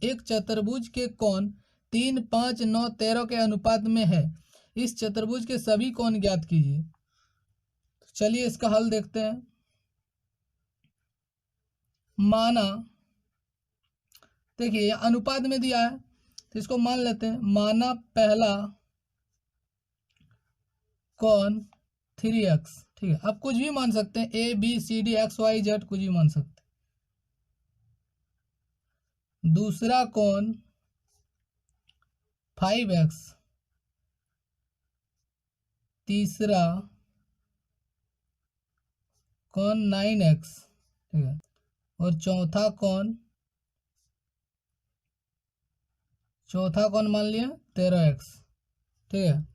एक चतुर्भुज के कोण 3, 5, 9, 13 के अनुपात में है। इस चतुर्भुज के सभी कोण ज्ञात कीजिए। तो चलिए इसका हल देखते हैं। माना, देखिए अनुपात में दिया है तो इसको मान लेते हैं। माना पहला कोण 3x, ठीक है। अब कुछ भी मान सकते हैं, A B C D X Y Z कुछ भी मान सकते हैं। दूसरा कोण 5x, तीसरा कोण 9x, ठीक है। और चौथा कोण मान लिया 13x, ठीक है।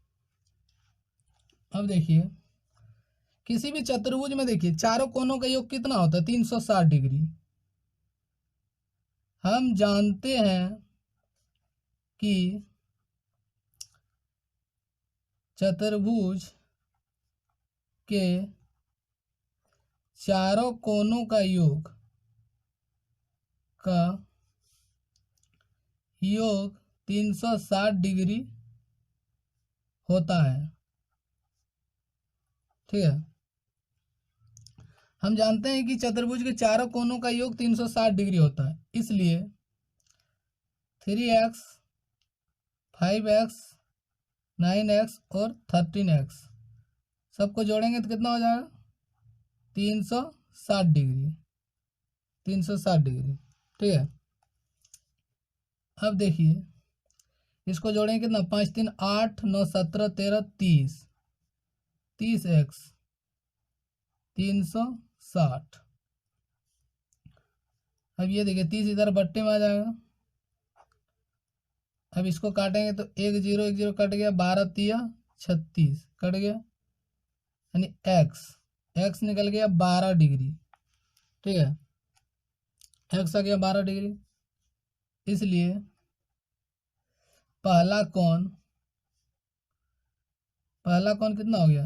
अब देखिए किसी भी चतुर्भुज में देखिए चारों कोणों का योग कितना होता है? 360 डिग्री। हम जानते हैं कि चतुर्भुज के चारों कोणों का योग 360 डिग्री होता है, ठीक है। हम जानते हैं कि चतुर्भुज के चारों कोणों का योग 360 डिग्री होता है, इसलिए 3x, 5x, 9x और 13x सबको जोड़ेंगे तो कितना हो जाएगा? 360 डिग्री, 360 डिग्री, ठीक है। अब देखिए इसको जोड़ेंगे कितना? 5, 3, 8, 9, 17, 13, 30, 30x 360। अब ये देखिए 30 इधर बट्टे में आ जाएगा। अब इसको काटेंगे तो 1 0 1 0 कट गया, 12 तिया 36 कट गया, यानी x निकल गया 12 डिग्री, ठीक है। x आ गया 12 डिग्री, इसलिए पहला कोण कितना हो गया?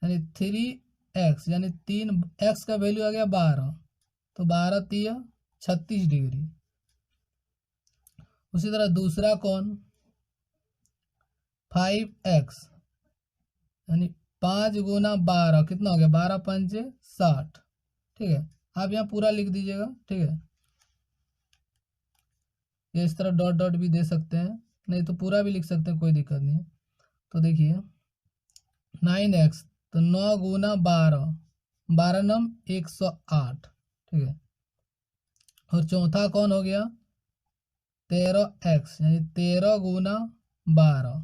यानी 3x, यानी 3x का वैल्यू आ गया 12, तो 12 तिया 36 डिग्री। उसी तरह दूसरा कोण 5x, यानी 5 गुना 12 कितना हो गया? 12 पंचे 60, ठीक है। आप यहाँ पूरा लिख दीजिएगा, ठीक है। ये इस तरह डॉट डॉट भी दे सकते हैं, नहीं तो पूरा भी लिख सकते हैं, कोई दिक्कत नहीं है। तो देखिए 9x, तो 9 गुना 12, 12 नम 108, ठीक है। और चौथा कौन हो गया? 13x, यानी 13 गुना 12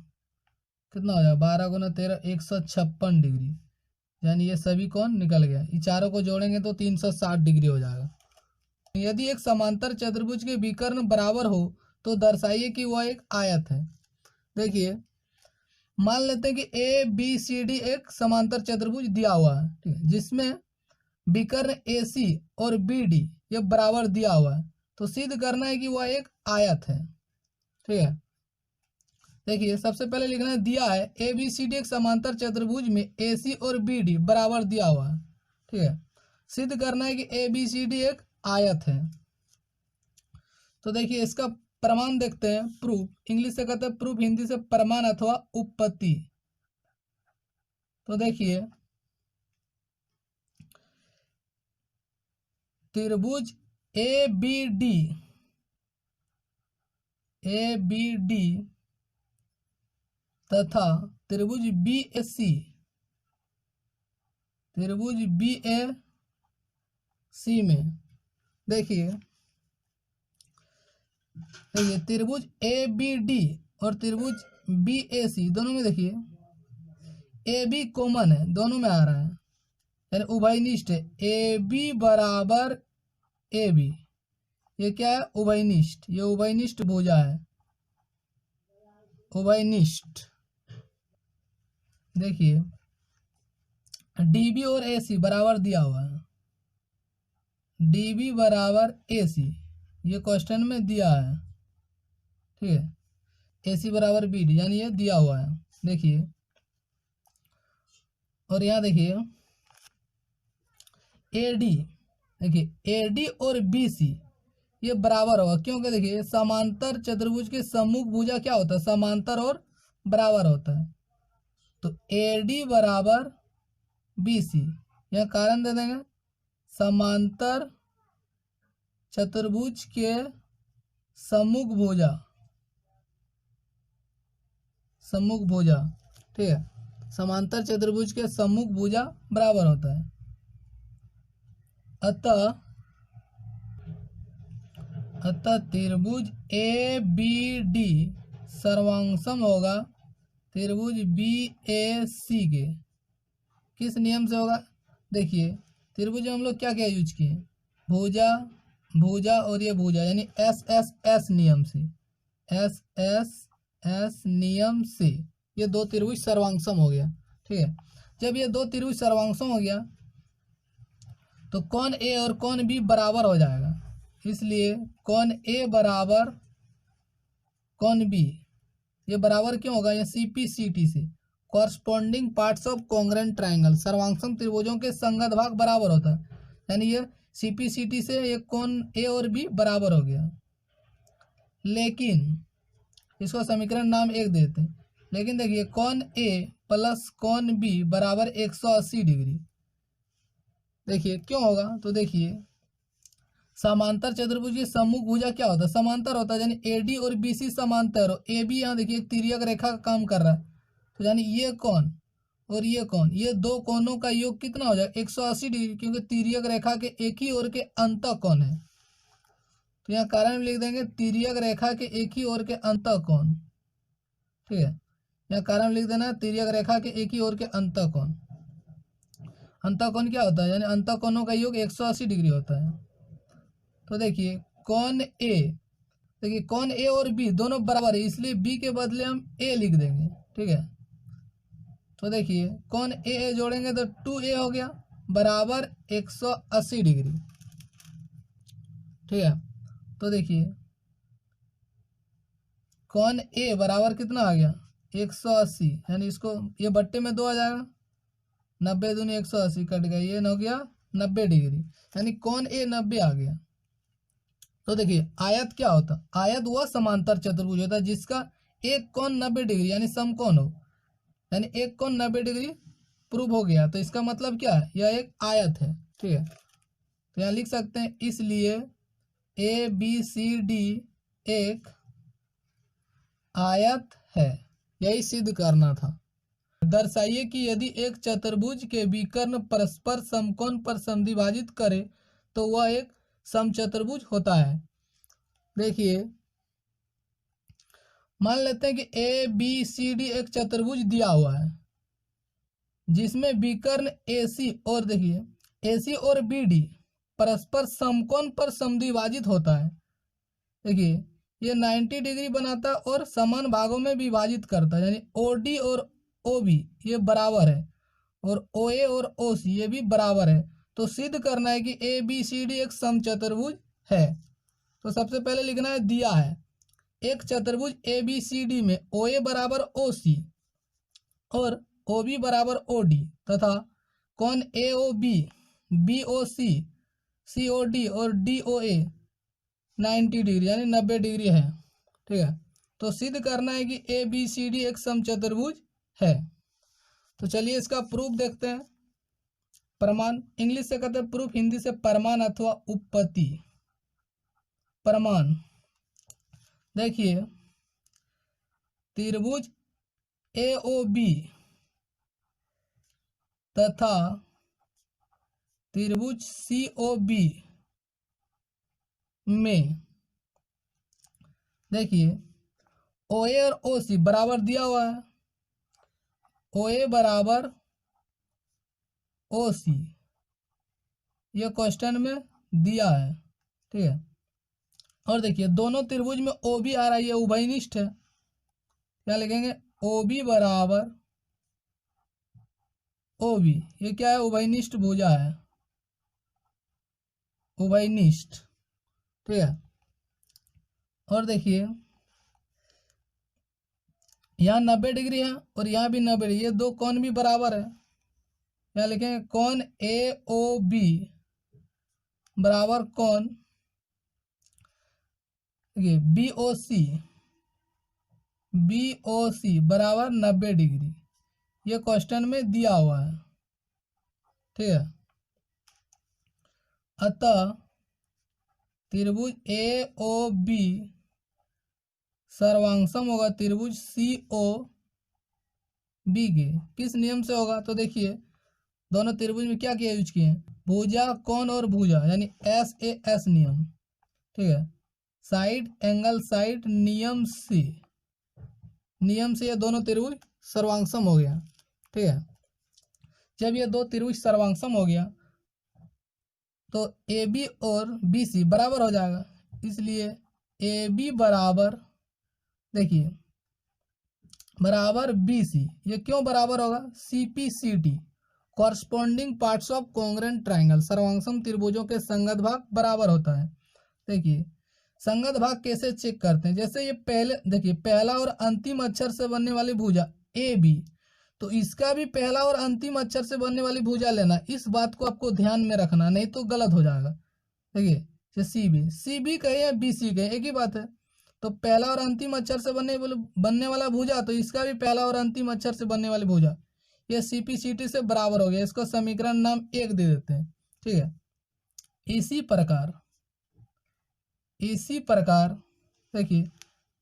कितना हो जाएगा? 12 गुना 13 156 डिग्री, यानी ये सभी कौन निकल गया। ये चारों को जोड़ेंगे तो 360 डिग्री हो जाएगा। यदि एक समांतर चतुर्भुज के विकर्ण बराबर हो तो दर्शाइए कि वह एक आयत है। देखिए मान लेते हैं कि ए बी सी डी एक समांतर चतुर्भुज दिया हुआ है, ठीक है, जिसमें विकर्ण ए सी और बी डी ये बराबर दिया हुआ है। तो सिद्ध करना है कि वह एक आयत है, ठीक है। देखिए सबसे पहले लिखना है, दिया है ए बी सी डी एक समांतर चतुर्भुज में ए सी और बी डी बराबर दिया हुआ है, ठीक है। सिद्ध करना है कि ए बी सी डी एक आयत है। तो देखिए इसका प्रमाण देखते हैं, प्रूफ। इंग्लिश से कहते हैं प्रूफ, हिंदी से प्रमाण अथवा उपपत्ति। तो देखिए त्रिभुज ए बी डी तथा त्रिभुज बी ए सी में देखिए त्रिभुज ए बी डी और त्रिभुज बी ए सी दोनों में देखिए ए बी कॉमन है, दोनों में आ रहा है, यानी उभयनिष्ठ है। ए बी बराबर ए बी, ये क्या है? उभयनिष्ठ, ये उभयनिष्ठ भुजा है, उभयनिष्ठ। देखिए डीबी और ए सी बराबर दिया हुआ है, डीबी बराबर ए सी, ये क्वेश्चन में दिया है, ठीक है। ए सी बराबर बी डी, यानी ये दिया हुआ है। देखिए और यहाँ देखिए ए डी, देखिए ए डी और बी सी ये बराबर होगा, क्योंकि देखिए समांतर चतुर्भुज के सम्मुख भुजा क्या होता है, समांतर और बराबर होता है। तो AD बराबर BC, यह कारण दे देंगे। समांतर चतुर्भुज के सम्मुख भुजा, सम्मुख भुजा, ठीक है, समांतर चतुर्भुज के सम्मुख भुजा बराबर होता है। अतः त्रिभुज ABD सर्वांशम होगा त्रिभुज BAC के। किस नियम से होगा, देखिए त्रिभुज में हम लोग क्या क्या यूज किए, भुजा, भुजा और ये भुजा, यानी SSS नियम से, SSS नियम से ये दो त्रिभुज सर्वांशम हो गया। ठीक है, जब ये दो त्रिभुज सर्वांशम हो गया तो कौन A और कौन B बराबर हो जाएगा, इसलिए कौन A बराबर कौन B, ये बराबर क्यों होगा, ये CPCT से, corresponding parts of congruent triangle, सर्वांशम त्रिभुजों के संगत भाग बराबर होता है, यानी ये CPCT से ये कौन A और B बराबर हो गया। लेकिन इसको समीकरण नाम 1 देते हैं, लेकिन देखिए कौन A प्लस कौन B बराबर 180 डिग्री, देखिए क्यों होगा, तो देखिए समांतर चतुर्भुज की सम्मुख भुजा क्या होता है, समांतर होता है, यानी AD और BC समांतर हो, AB यहाँ देखिए एक तिर्यक रेखा का काम कर रहा है, तो यानी ये कौन और ये कौन, ये दो कोणों का योग कितना हो जाएगा 180 डिग्री, क्योंकि तिर्यक रेखा के एक ही ओर के अंतः कोण है। तो यहाँ कारण में लिख देंगे तिर्यक रेखा के एक ही ओर के अंतः कोण। ठीक है, यहाँ कारण लिख देना तिर्यक रेखा के एक ही ओर के अंतः कोण। अंतः कोण क्या होता है, यानी अंतः कोणों का योग 180 डिग्री होता है। तो देखिए कौन A, देखिए कौन A और B दोनों बराबर है, इसलिए B के बदले हम A लिख देंगे। ठीक है, तो देखिए कौन A जोड़ेंगे तो 2A हो गया बराबर 180 डिग्री। ठीक है, तो देखिए कौन A बराबर कितना आ गया 180, यानी इसको ये बट्टे में 2 आ जाएगा, 90 दूनी 180 कट गया, ये हो गया 90 डिग्री, यानी कौन A 90 आ गया। तो देखिए आयत क्या होता, आयत वह समांतर चतुर्भुज होता है जिसका एक कोण 90 डिग्री यानी समकोण हो, यानी एक कोण 90 डिग्री प्रूव हो गया, तो इसका मतलब क्या है, यह एक आयत है। ठीक है, तो यहाँ लिख सकते हैं इसलिए ABCD एक आयत है, यही सिद्ध करना था। दर्शाइए कि यदि एक चतुर्भुज के विकर्ण परस्पर समकोण पर समद्विभाजित करे तो वह एक समचतुर्भुज होता है। देखिए मान लेते हैं कि ABCD एक चतुर्भुज दिया हुआ है जिसमें विकर्ण AC और देखिए AC और BD परस्पर समकोण पर समद्विभाजित होता है। देखिए ये 90 डिग्री बनाता है और समान भागों में विभाजित करता है, यानी OD और OB ये बराबर है और OA और OC ये भी बराबर है। तो सिद्ध करना है कि ABCD एक समचतुर्भुज है। तो सबसे पहले लिखना है, दिया है एक चतुर्भुज ABCD में OA बराबर OC और OB बराबर OD तथा कोण AOB, BOC, COD और DOA 90 डिग्री यानी 90 डिग्री है। ठीक है, तो सिद्ध करना है कि ABCD एक समचतुर्भुज है। तो चलिए इसका प्रूफ देखते हैं। प्रमाण इंग्लिश से कहते हैं प्रूफ, हिंदी से प्रमाण अथवा उपपत्ति। प्रमाण देखिए त्रिभुज AOB तथा त्रिभुज COB में देखिए OA और OC बराबर दिया हुआ है, OA बराबर OC ये क्वेश्चन में दिया है। ठीक है, और देखिए दोनों त्रिभुज में OB आ रहा है, ये उभयनिष्ठ है, क्या लिखेंगे OB बराबर OB, ये क्या है उभयनिष्ठ भुजा है, उभयनिष्ठ। ठीक है, और देखिए यहाँ 90 डिग्री है और यहाँ भी 90 डिग्री, ये दो कोण भी बराबर है, यहाँ लिखेंगे कोण AOB बराबर कोण देखिए बी ओ सी बराबर 90 डिग्री, ये क्वेश्चन में दिया हुआ है। ठीक है, अतः त्रिभुज ए ओ बी सर्वांगसम होगा त्रिभुज सी ओ बी के किस नियम से होगा? तो देखिए दोनों त्रिभुज में क्या किया यूज किए हैं, भुजा कोण और भुजा यानी SAS नियम। ठीक है, साइड एंगल साइड नियम से ये दोनों त्रिभुज सर्वांगसम हो गया। ठीक है, जब ये दो त्रिभुज सर्वांगसम हो गया तो AB और BC बराबर हो जाएगा, इसलिए AB बराबर, देखिए बराबर BC, ये क्यों बराबर होगा? CPCT corresponding parts of congruent triangle, सर्वांगसम त्रिभुजों के संगत भाग बराबर होता है। देखिए संगत भाग कैसे चेक करते हैं, जैसे ये पहले देखिए पहला और अंतिम अक्षर से बनने वाली भुजा AB, तो इसका भी पहला और अंतिम अक्षर से बनने वाली भुजा लेना, इस बात को आपको ध्यान में रखना, नहीं तो गलत हो जाएगा। देखिए CB कहे या BC कहे एक ही बात है। तो पहला और अंतिम अक्षर से बनने वाला भुजा, तो इसका भी पहला और अंतिम अक्षर से बनने वाली भुजा, ये CPCT से बराबर हो गया। इसको समीकरण नाम 1 दे देते हैं। ठीक है, इसी प्रकार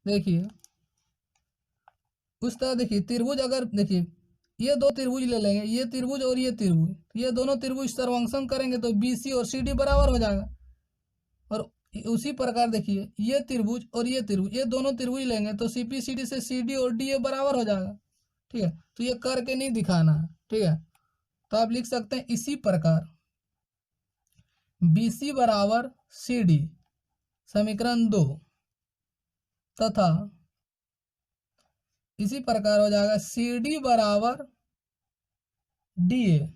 देखिए उस तरह देखिए त्रिभुज, अगर देखिए ये दो त्रिभुज ले लेंगे, ये त्रिभुज और ये त्रिभुज, ये दोनों त्रिभुज सर्वांगसम करेंगे तो BC और CD बराबर हो जाएगा। और उसी प्रकार देखिए ये त्रिभुज और ये त्रिभुज, ये दोनों त्रिभुज लेंगे तो CPCD से CD और DA बराबर हो जाएगा। ठीक है, तो ये करके नहीं दिखाना है। ठीक है, तो आप लिख सकते हैं इसी प्रकार BC बराबर CD समीकरण 2, तथा इसी प्रकार हो जाएगा CD बराबर DA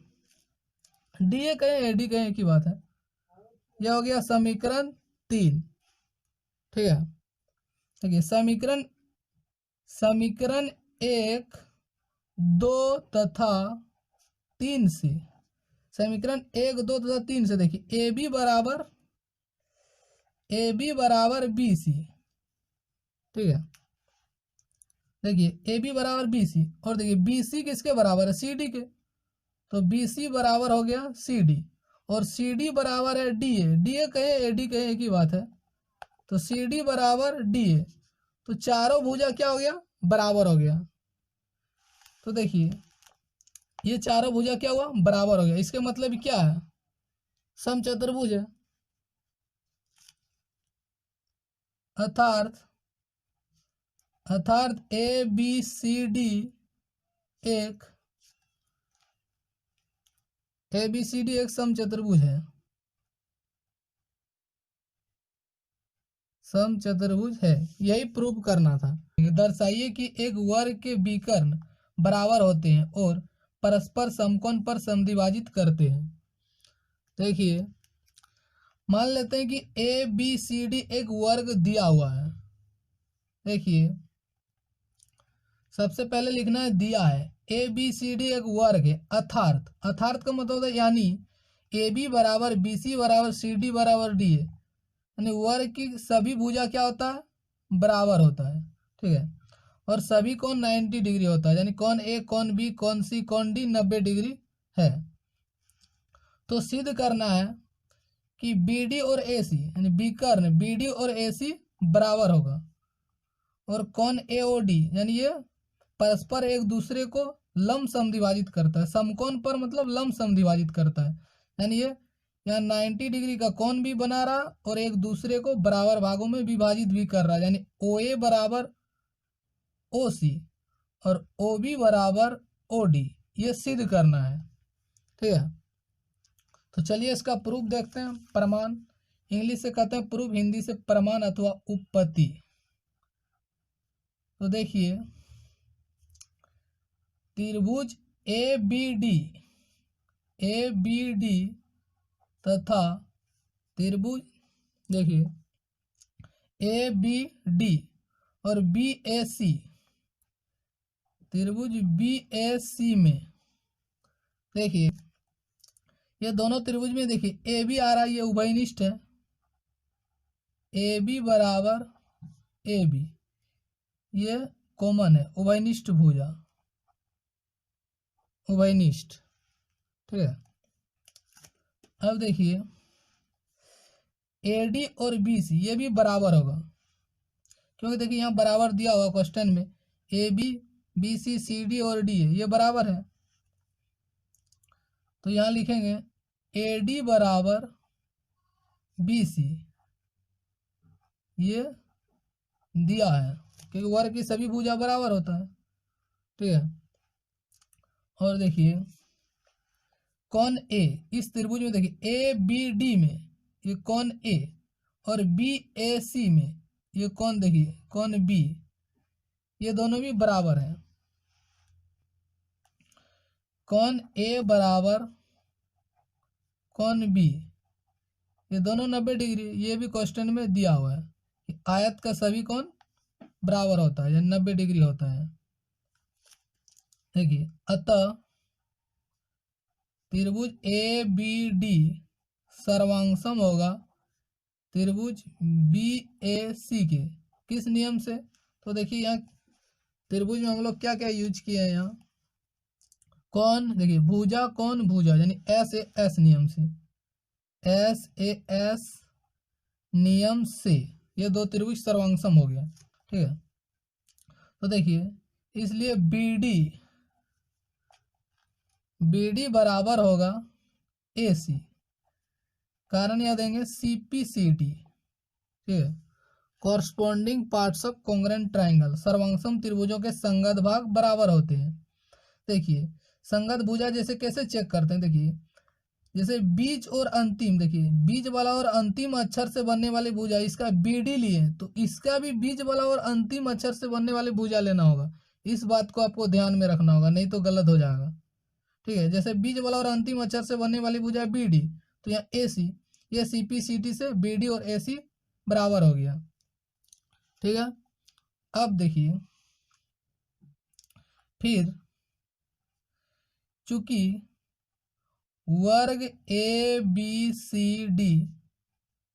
कहें AD कहें एक ही बात है। यह हो गया समीकरण 3। ठीक है, देखिए समीकरण 1, 2 तथा 3 से, समीकरण 1, 2 तथा 3 से देखिए AB बराबर BC। ठीक है, देखिए AB बराबर BC, और देखिए BC किसके बराबर है? CD के, तो BC बराबर हो गया CD, और CD बराबर है DA कहे AD कहे एक ही बात है। तो CD बराबर DA, तो चारों भुजा क्या हो गया? बराबर हो गया। तो देखिए ये चारों भुजा क्या हुआ? बराबर हो गया। इसके मतलब क्या है? समचतुर्भुज है, अर्थात ABCD एक समचतुर्भुज है, यही प्रूव करना था। दर्शाइए कि एक वर्ग के विकर्ण बराबर होते हैं और परस्पर समकोण पर समद्विभाजित करते हैं। देखिए मान लेते हैं कि ABCD एक वर्ग दिया हुआ है। देखिए सबसे पहले लिखना है दिया है ABCD एक वर्ग है, अर्थात का मतलब होता है यानी AB बराबर BC बराबर CD बराबर DA, यानी वर्ग की सभी भुजा क्या होता है? बराबर होता है। ठीक है, और सभी कोण 90 डिग्री होता है, यानी कोण A कोण B कोण C कोण D 90 डिग्री है। तो सिद्ध करना है कि BD और AC यानी विकर्ण BD और AC बराबर होगा, और कोण AOD यानी ये परस्पर एक दूसरे को लंब समद्विभाजित करता है। समकोण पर मतलब लंब समद्विभाजित करता है, यानी ये यहाँ 90 डिग्री का कोण भी बना रहा और एक दूसरे को बराबर भागों में विभाजित भी कर रहा है, यानी OA बराबर OC और OB बराबर OD, ये सिद्ध करना है। ठीक है, तो चलिए इसका प्रूफ देखते हैं। प्रमाण इंग्लिश से कहते हैं प्रूफ, हिंदी से प्रमाण अथवा उपपत्ति। तो देखिए त्रिभुज ABD तथा त्रिभुज देखिए ABD और BAC, त्रिभुज BAC में देखिए ये दोनों त्रिभुज में देखिए AB आ रहा है, ये उभयनिष्ठ है, AB बराबर ए बी ये कॉमन है, उभयनिष्ठ भुजा, उभयनिष्ठ। ठीक है, अब देखिए एडी और बीसी ये भी बराबर होगा, क्योंकि देखिए यहाँ बराबर दिया हुआ क्वेश्चन में, A B B C C D और डी है, ये बराबर है। तो यहाँ लिखेंगे ए डी बराबर बी सी, ये दिया है क्योंकि वर्ग की सभी भुजा बराबर होता है। ठीक है, और देखिए कौन ए, इस त्रिभुज में देखिए ए बी डी में ये कौन ए और बी ए सी में ये कौन, देखिए कौन बी, ये दोनों भी बराबर हैं। कौन ए बराबर कौन बी, ये दोनों 90 डिग्री, ये भी क्वेश्चन में दिया हुआ है कि आयत का सभी कोण बराबर होता है या 90 डिग्री होता है। देखिए अतः त्रिभुज ए बी डी सर्वांगसम होगा त्रिभुज बी ए सी के किस नियम से। तो देखिए यहाँ त्रिभुज में हम लोग क्या क्या यूज किए हैं, यहाँ कौन, देखिए भुजा कौन भुजा यानी एस ए एस नियम से, एस ए एस नियम से ये दो त्रिभुज सर्वांगसम हो गया। ठीक है, तो देखिए इसलिए बी डी बराबर होगा ए सी, कारण याद देंगे सी पी सी डी। ठीक है, corresponding parts of congruent triangle, सर्वांगसम त्रिभुजों के संगत भाग बराबर होते हैं। देखिए संगत भुजा जैसे कैसे चेक करते हैं, देखिए जैसे बीज और अंतिम, देखिए बीज वाला और अंतिम अक्षर से बनने वाली भुजा, इसका बी डी लिए तो इसका भी बीज वाला और अंतिम अक्षर से बनने वाली भुजा लेना होगा। इस बात को आपको ध्यान में रखना होगा, नहीं तो गलत हो जाएगा। ठीक है, जैसे बीज वाला और अंतिम अक्षर से बनने वाली भुजा बी डी, तो यहाँ ए सी, ये सी पी सी टी से बी डी और ए सी बराबर हो गया। ठीक है, अब देखिए फिर चूंकि वर्ग ए बी सी डी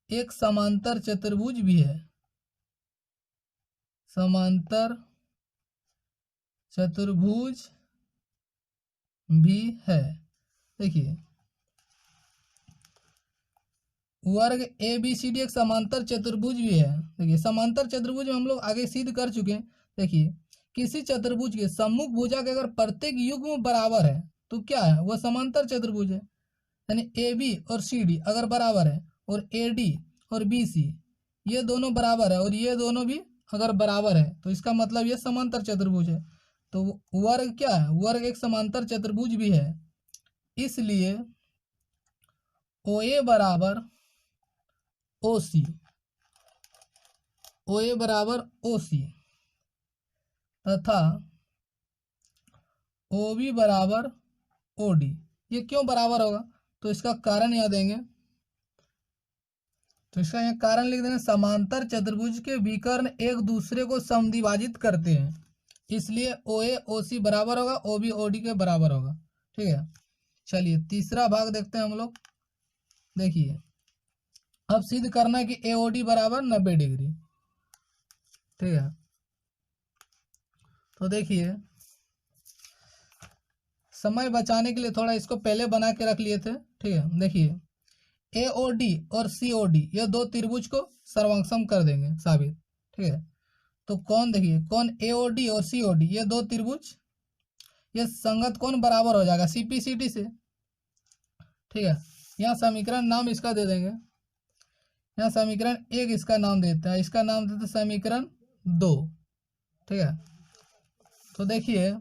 एक समांतर चतुर्भुज भी है, समांतर चतुर्भुज भी है। देखिए वर्ग ए बी सी डी एक समांतर चतुर्भुज भी है। देखिए समांतर चतुर्भुज में हम लोग आगे सिद्ध कर चुके हैं। देखिए किसी चतुर्भुज के सम्मुख भुजा के अगर प्रत्येक युग्म बराबर है तो क्या है, वह समांतर चतुर्भुज है। यानी ए बी और सी डी अगर बराबर है और ए डी और बी सी ये दोनों बराबर है और ये दोनों भी अगर बराबर है तो इसका मतलब ये समांतर चतुर्भुज है। तो वर्ग क्या है, वर्ग एक समांतर चतुर्भुज भी है, इसलिए ओ ए बराबर ओ सी, ओ ए बराबर ओ सी तथा ओ बी बराबर ओ डी। ये क्यों बराबर होगा, तो इसका कारण याद देंगे, तो इसका यहाँ कारण लिख देंगे, समांतर चतुर्भुज के विकर्ण एक दूसरे को समद्विभाजित करते हैं, इसलिए ओ ए ओ सी बराबर होगा, ओ बी ओ डी के बराबर होगा। ठीक है, चलिए तीसरा भाग देखते हैं हम लोग। देखिए अब सिद्ध करना है कि ए ओ डी बराबर 90 डिग्री। ठीक है, तो देखिए समय बचाने के लिए थोड़ा इसको पहले बना के रख लिए थे। ठीक है, देखिए ए ओ डी और सी ओ डी ये दो त्रिभुज को सर्वांगसम कर देंगे साबित। ठीक है, तो कौन, देखिए कौन ए ओ डी और सी ओ डी ये दो त्रिभुज ये संगत कौन बराबर हो जाएगा सी पी सी टी से। ठीक है, यहाँ समीकरण नाम इसका दे देंगे, यहाँ समीकरण एक इसका नाम देते हैं, इसका नाम देते हैं समीकरण 2। ठीक है, तो देखिए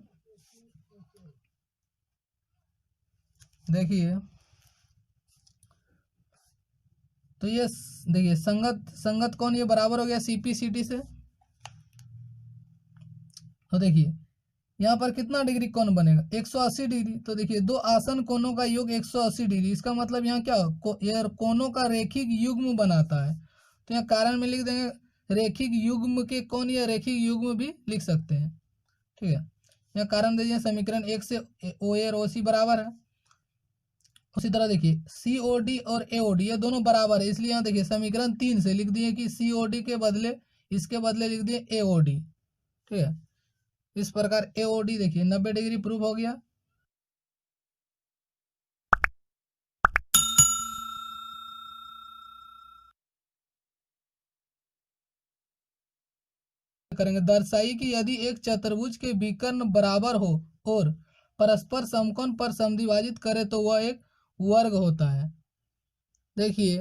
तो ये देखिए संगत कौन ये बराबर हो गया सी पी सी टी से। तो देखिए यहाँ पर कितना डिग्री कौन बनेगा 180 डिग्री। तो देखिए दो आसन कोणों का योग 180 डिग्री, इसका मतलब यहाँ क्या ये कोणों का रेखिक युग्म बनाता है। तो यहाँ कारण में लिख देंगे रेखिक युग्म के कोण या रेखिक युग्म भी लिख सकते हैं। ठीक है, यहाँ कारण दे दिए समीकरण 1 से ओ ए और ओ सी बराबर है। उसी तरह देखिए सी ओ डी और ए ओ डी ये दोनों बराबर है, इसलिए यहाँ देखिए समीकरण 3 से लिख दिए कि सी ओ डी के बदले इसके बदले लिख दिए AOD। ठीक है, इस प्रकार AOD देखिए 90 डिग्री प्रूफ हो गया। करेंगे, दर्शाई कि यदि एक चतुर्भुज के विकर्ण बराबर हो और परस्पर समकोण पर समद्विभाजित करे तो वह एक वर्ग होता है। देखिए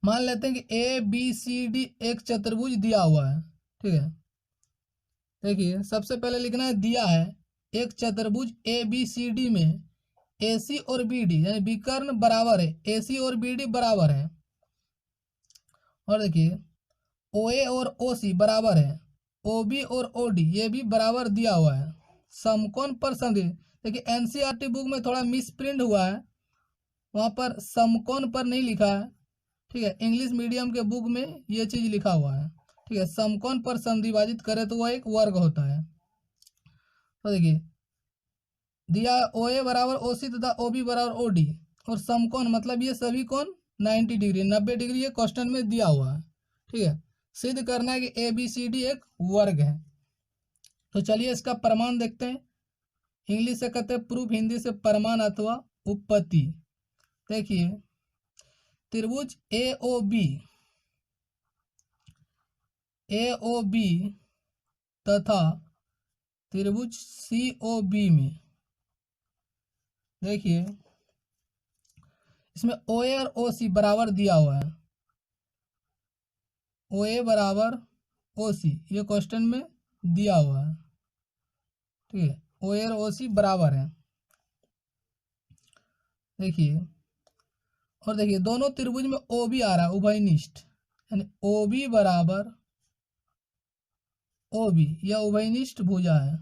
मान लेते हैं कि ABCD एक चतुर्भुज दिया हुआ है। ठीक है, देखिए सबसे पहले लिखना है दिया है एक चतुर्भुज ABCD में AC और BD यानी विकर्ण बराबर है, AC और BD बराबर है। और देखिए OA और OC बराबर है, OB और OD ये भी बराबर दिया हुआ है। समकोण पर समद्वि, देखिए NCERT बुक में थोड़ा मिस प्रिंट हुआ है, वहाँ पर समकोण पर नहीं लिखा है। ठीक है, इंग्लिश मीडियम के बुक में ये चीज़ लिखा हुआ है। ठीक है, समकोण पर समद्विभाजित करे तो वह एक वर्ग होता है। तो देखिए दिया OA बराबर OC तथा OB बराबर OD और समकोण मतलब ये सभी कोण 90 डिग्री 90 डिग्री ये क्वेश्चन में दिया हुआ है। ठीक है, सिद्ध करना है कि ABCD एक वर्ग है। तो चलिए इसका प्रमाण देखते हैं। इंग्लिश से कहते हैं प्रूफ, हिंदी से प्रमाण अथवा उपपत्ति। देखिए त्रिभुज AOB तथा त्रिभुज COB में देखिए इसमें OA और OC बराबर दिया हुआ है, OA बराबर OC ये क्वेश्चन में दिया हुआ है। ठीक है, OA और OC बराबर है। देखिए और देखिए दोनों त्रिभुज में OB आ रहा है उभयनिष्ठ, यानी OB बराबर OB यह उभयनिष्ठ भुजा है,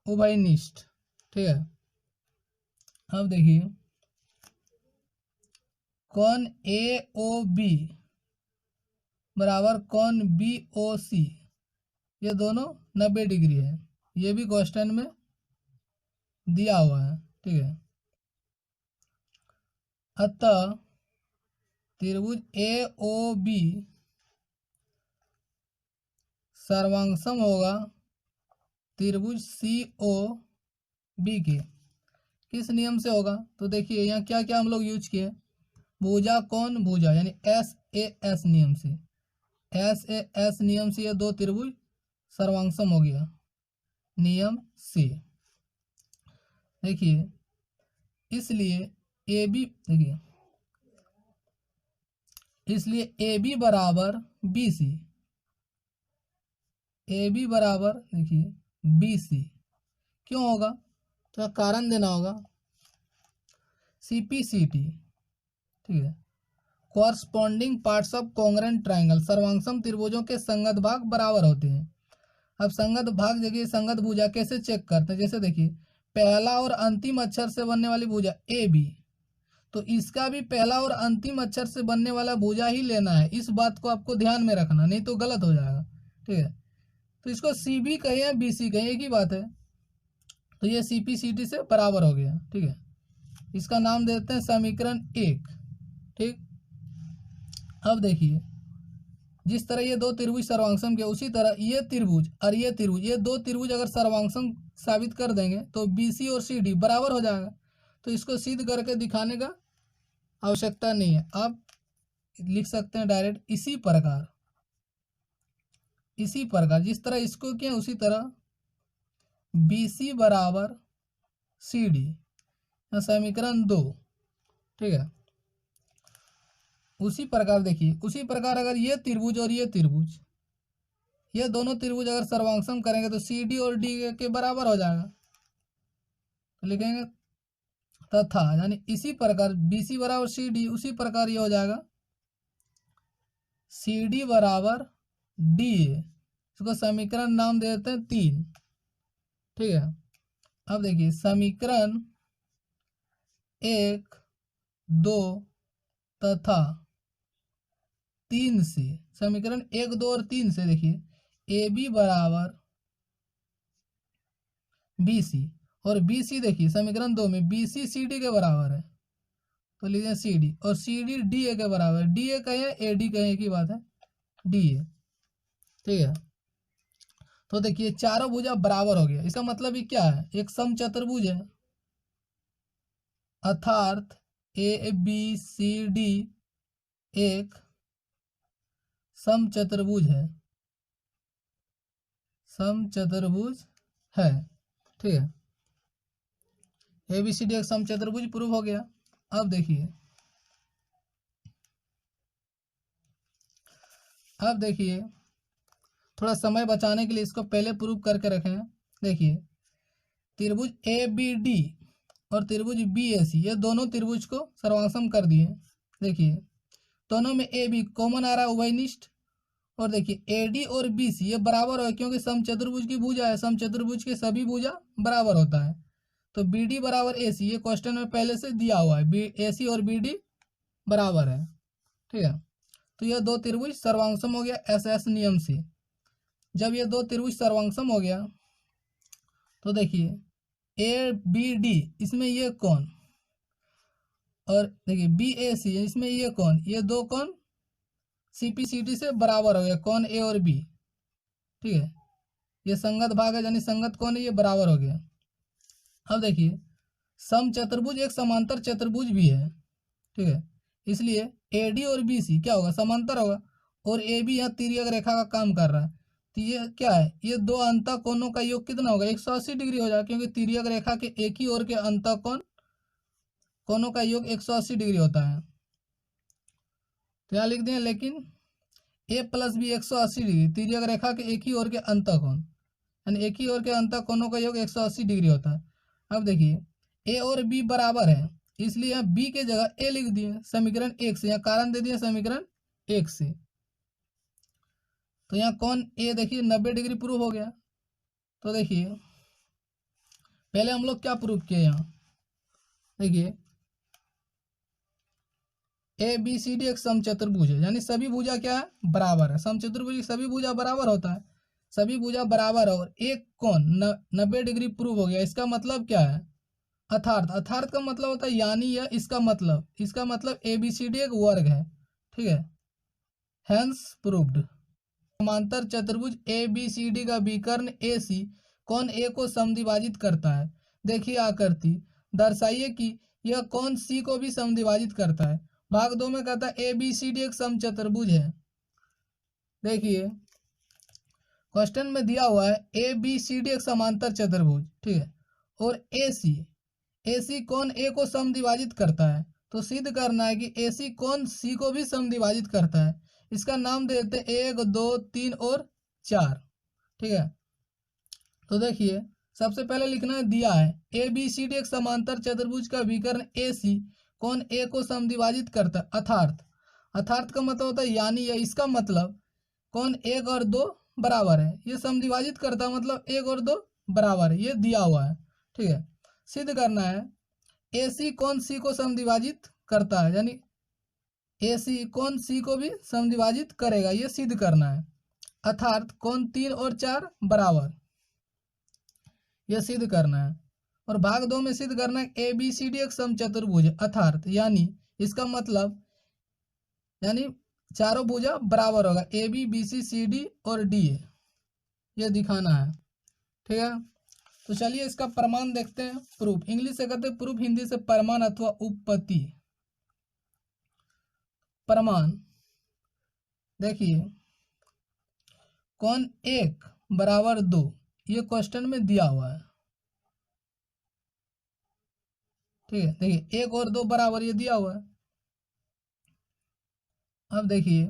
उभयनिष्ठ। ठीक है, अब देखिए कोण AOB बराबर कोण BOC ये दोनों 90 डिग्री है, ये भी क्वेश्चन में दिया हुआ है। ठीक है, अतः त्रिभुज AOB सर्वांगसम होगा त्रिभुज COB के। किस नियम से होगा? तो देखिए यहाँ क्या क्या हम लोग यूज किए, भुजा कोण भुजा यानी SAS नियम से, SAS नियम से ये दो त्रिभुज सर्वांगसम हो गया नियम से। देखिए इसलिए AB देखिए इसलिए AB बराबर BC, AB बराबर देखिए BC क्यों होगा, तो कारण देना होगा। CPCT ठीक है, corresponding parts of congruent triangle सर्वांगसम त्रिभुजों के संगत भाग बराबर होते हैं। अब संगत भाग देखिए संगत भुजा कैसे चेक करते हैं, जैसे देखिए पहला और अंतिम अक्षर से बनने वाली भुजा AB, तो इसका भी पहला और अंतिम अक्षर से बनने वाला भुजा ही लेना है। इस बात को आपको ध्यान में रखना, नहीं तो गलत हो जाएगा। ठीक है, तो इसको CB कहें या BC कहें एक ही बात है। तो ये CPCT से बराबर हो गया। ठीक है, इसका नाम देते हैं समीकरण 1। ठीक, अब देखिए जिस तरह ये दो त्रिभुज सर्वांगसम के, उसी तरह ये त्रिभुज और ये त्रिभुज, ये दो त्रिभुज अगर सर्वांगसम साबित कर देंगे तो BC और CD बराबर हो जाएगा। तो इसको सिद्ध करके दिखाने का आवश्यकता नहीं है, आप लिख सकते हैं डायरेक्ट इसी प्रकार जिस तरह इसको किया उसी तरह BC बराबर CD समीकरण 2। ठीक है, उसी प्रकार देखिए उसी प्रकार अगर ये त्रिभुज और ये त्रिभुज, ये दोनों त्रिभुज अगर सर्वांगसम करेंगे तो CD और D के बराबर हो जाएगा। तो लिखेंगे तथा यानी इसी प्रकार BC बराबर CD, उसी प्रकार ये हो जाएगा CD बराबर DA। इसको समीकरण नाम दे देते हैं 3। ठीक है, अब देखिए समीकरण 1, 2 तथा 3 से, समीकरण 1, 2 और 3 से देखिए AB बराबर BC और BC देखिए समीकरण 2 में BC CD के बराबर है। तो लीजिए सी डी, और सी डी डी ए के बराबर, डी ए कहें ए डी कहें, एक ही बात है, डी ए। ठीक है, तो देखिए चारों भुजा बराबर हो गया, इसका मतलब ये क्या है, एक समचतुर्भुज है, अर्थात ए बी सी डी एक समचतुर्भुज है, समचतुर्भुज है। ठीक है, ए बी सी डी एक समचतुर्भुज प्रूव हो गया। अब देखिए, अब देखिए थोड़ा समय बचाने के लिए इसको पहले प्रूव करके रखें। देखिए त्रिभुज ए बी डी और त्रिभुज बी ए सी, ये दोनों त्रिभुज को सर्वांगसम कर दिए। देखिए दोनों में ए बी कॉमन आ रहा है, उभयनिष्ठ। और देखिए ए डी और बी सी ये बराबर हो, क्योंकि समचतुर्भुज की भुजा है, समचतुर्भुज के सभी भुजा बराबर होता है। तो बी डी बराबर ए सी, ये क्वेश्चन में पहले से दिया हुआ है, बी ए सी और बी डी बराबर है। ठीक है, तो यह दो त्रिभुज सर्वांगसम हो गया एस एस नियम से। जब ये दो त्रिभुज सर्वांगसम हो गया तो देखिए ए बी डी इसमें ये कोण, और देखिए बी ए सी इसमें ये कोण, ये दो कोण सी पी सी डी से बराबर हो गया, कोण ए और बी। ठीक है, ये संगत भाग है, यानी संगत कोण है, ये बराबर हो गया। अब देखिए समचतुर्भुज एक समांतर चतुर्भुज भी है। ठीक है, इसलिए ए डी और बी सी क्या होगा, समांतर होगा, और ए बी यहाँ तिर्यक रेखा का काम कर रहा है। तो ये क्या है, ये दो अंतः कोणों का योग कितना होगा, 180 डिग्री हो जाएगा, क्योंकि तिर्यक रेखा के एक ही ओर के अंतः कोणों का योग 180 डिग्री होता है। तो यहाँ लिख दिए, लेकिन ए प्लस बी 180 डिग्री, तिर्यक रेखा के एक ही ओर के अंतः कोण, यानी एक ही ओर के अंतः कोणों का योग 180 डिग्री होता है। अब देखिए ए और बी बराबर है, इसलिए यहाँ बी के जगह ए लिख दिए समीकरण 1 से, यहाँ कारण दे दिए समीकरण 1 से। तो यहाँ कौन ए देखिए 90 डिग्री प्रूव हो गया। तो देखिए पहले हम लोग क्या प्रूव किए, यहाँ देखिए ए बी सी डी एक समचतुर्भुज है, यानी सभी भुजा क्या है, बराबर है। समचतुर्भुज की सभी भुजा बराबर होता है, सभी भुजा बराबर है, और एक कोण 90 डिग्री प्रूव हो गया। इसका मतलब क्या है, अर्थात, अर्थात का मतलब होता है यानी, या इसका मतलब ए बी सी डी एक वर्ग है। ठीक है, हेंस प्रूव्ड। समांतर चतुर्भुज ए बी सी डी का विकर्ण ए सी कोण ए को समद्विभाजित करता है। देखिए आकृति, दर्शाइए कि यह कोण सी को भी समद्विभाजित करता है। भाग 2 में कहता है ए बी सी डी एक समचतुर्भुज है। देखिए क्वेश्चन में दिया हुआ है ए बी सी डी एक समांतर चतुर्भुज, ठीक है, और ए सी कोण ए को समद्विभाजित करता है। तो सिद्ध करना है कि ए सी कोण सी को भी समद्विभाजित करता है। इसका नाम दे देते हैं 1 2 3 और 4। ठीक है, तो देखिए सबसे पहले लिखना है, दिया है ए बी सी डी एक समांतर चतुर्भुज का विकर्ण ए सी कोण ए को समद्विभाजित करता है, अर्थात, अर्थात का मतलब होता है यानी, या इसका मतलब कोण 1 और 2 बराबर है, ये समद्विभाजित करता है, मतलब 1 और 2 बराबर है, ये दिया हुआ है। ठीक है, सिद्ध करना है ए सी कोण सी को समद्विभाजित करता है, यानी ए सी कोण सी को भी समद्विभाजित करेगा, ये सिद्ध करना है। अर्थात कोण 3 और 4 बराबर, यह सिद्ध करना है। और भाग 2 में सिद्ध करना है ए बी सी डी एक समचतुर्भुज है, अर्थात यानी, इसका मतलब यानी चारों भुजा बराबर होगा, A B B C C D और डी ए, यह दिखाना है। ठीक है, तो चलिए इसका प्रमाण देखते हैं। प्रूफ इंग्लिश से कहते हैं प्रूफ, हिंदी से प्रमाण अथवा उपपत्ति। प्रमाण देखिए कोण 1 बराबर 2, ये क्वेश्चन में दिया हुआ है। ठीक है, देखिए 1 और 2 बराबर, ये दिया हुआ है। अब देखिए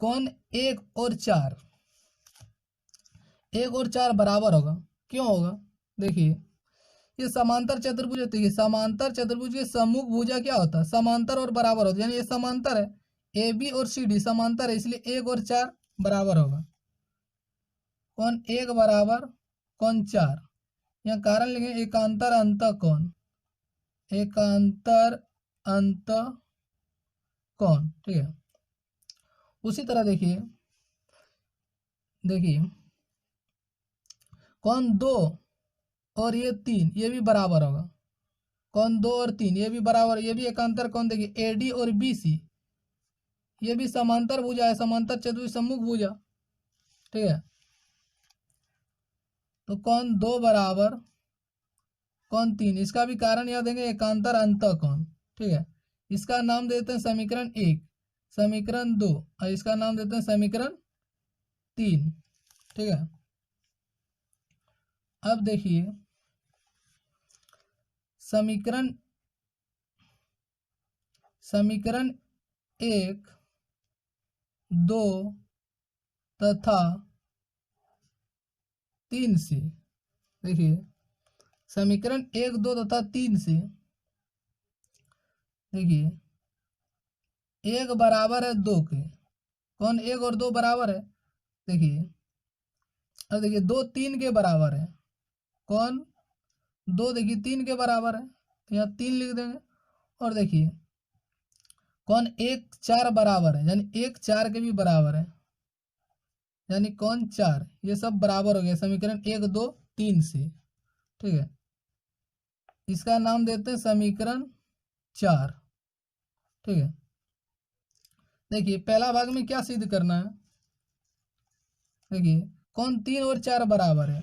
कोण 1 और 4, 1 और 4 बराबर होगा, क्यों होगा, देखिए ये समांतर चतुर्भुज होती है, समांतर चतुर्भुज के सम्मुख भुजा क्या होता है, समांतर और बराबर होता है, यानी ये समांतर है, ए बी और सी डी समांतर है, इसलिए 1 और 4 बराबर होगा। कोण 1 बराबर कोण 4, यहाँ कारण लिखेंगे एकांतर अंतः कोण, एकांतर अंतः कोण। ठीक है, उसी तरह देखिए, देखिए कोण 2 और ये 3, ये भी बराबर होगा, कौन 2 और 3 ये भी बराबर, ये भी एकांतर कौन, देखिए एडी और बीसी ये भी समांतर भुजा है, समांतर चतुर्भुज सम्मुख भुजा, ठीक है। तो कौन 2 बराबर कौन 3, इसका भी कारण याद देंगे एकांतर अंतःकोण, ठीक है। इसका नाम देते हैं समीकरण 1, समीकरण 2 और इसका नाम देते हैं समीकरण 3, ठीक है। अब देखिए समीकरण समीकरण 1, 2 तथा 3 से, देखिए समीकरण 1, 2 तथा 3 से, देखिए 1 बराबर है 2 के, कौन 1 और 2 बराबर है, देखिए अब देखिए 2 3 के बराबर है, कौन 2 देखिए 3 के बराबर है, तो यहाँ 3 लिख देंगे। और देखिए कौन 1 4 बराबर है, यानी 1 4 के भी बराबर है, यानी कौन 4, ये सब बराबर हो गया समीकरण 1 2 3 से, ठीक है। इसका नाम देते हैं समीकरण 4, ठीक है। देखिए पहला भाग में क्या सिद्ध करना है, देखिए कौन 3 और 4 बराबर है,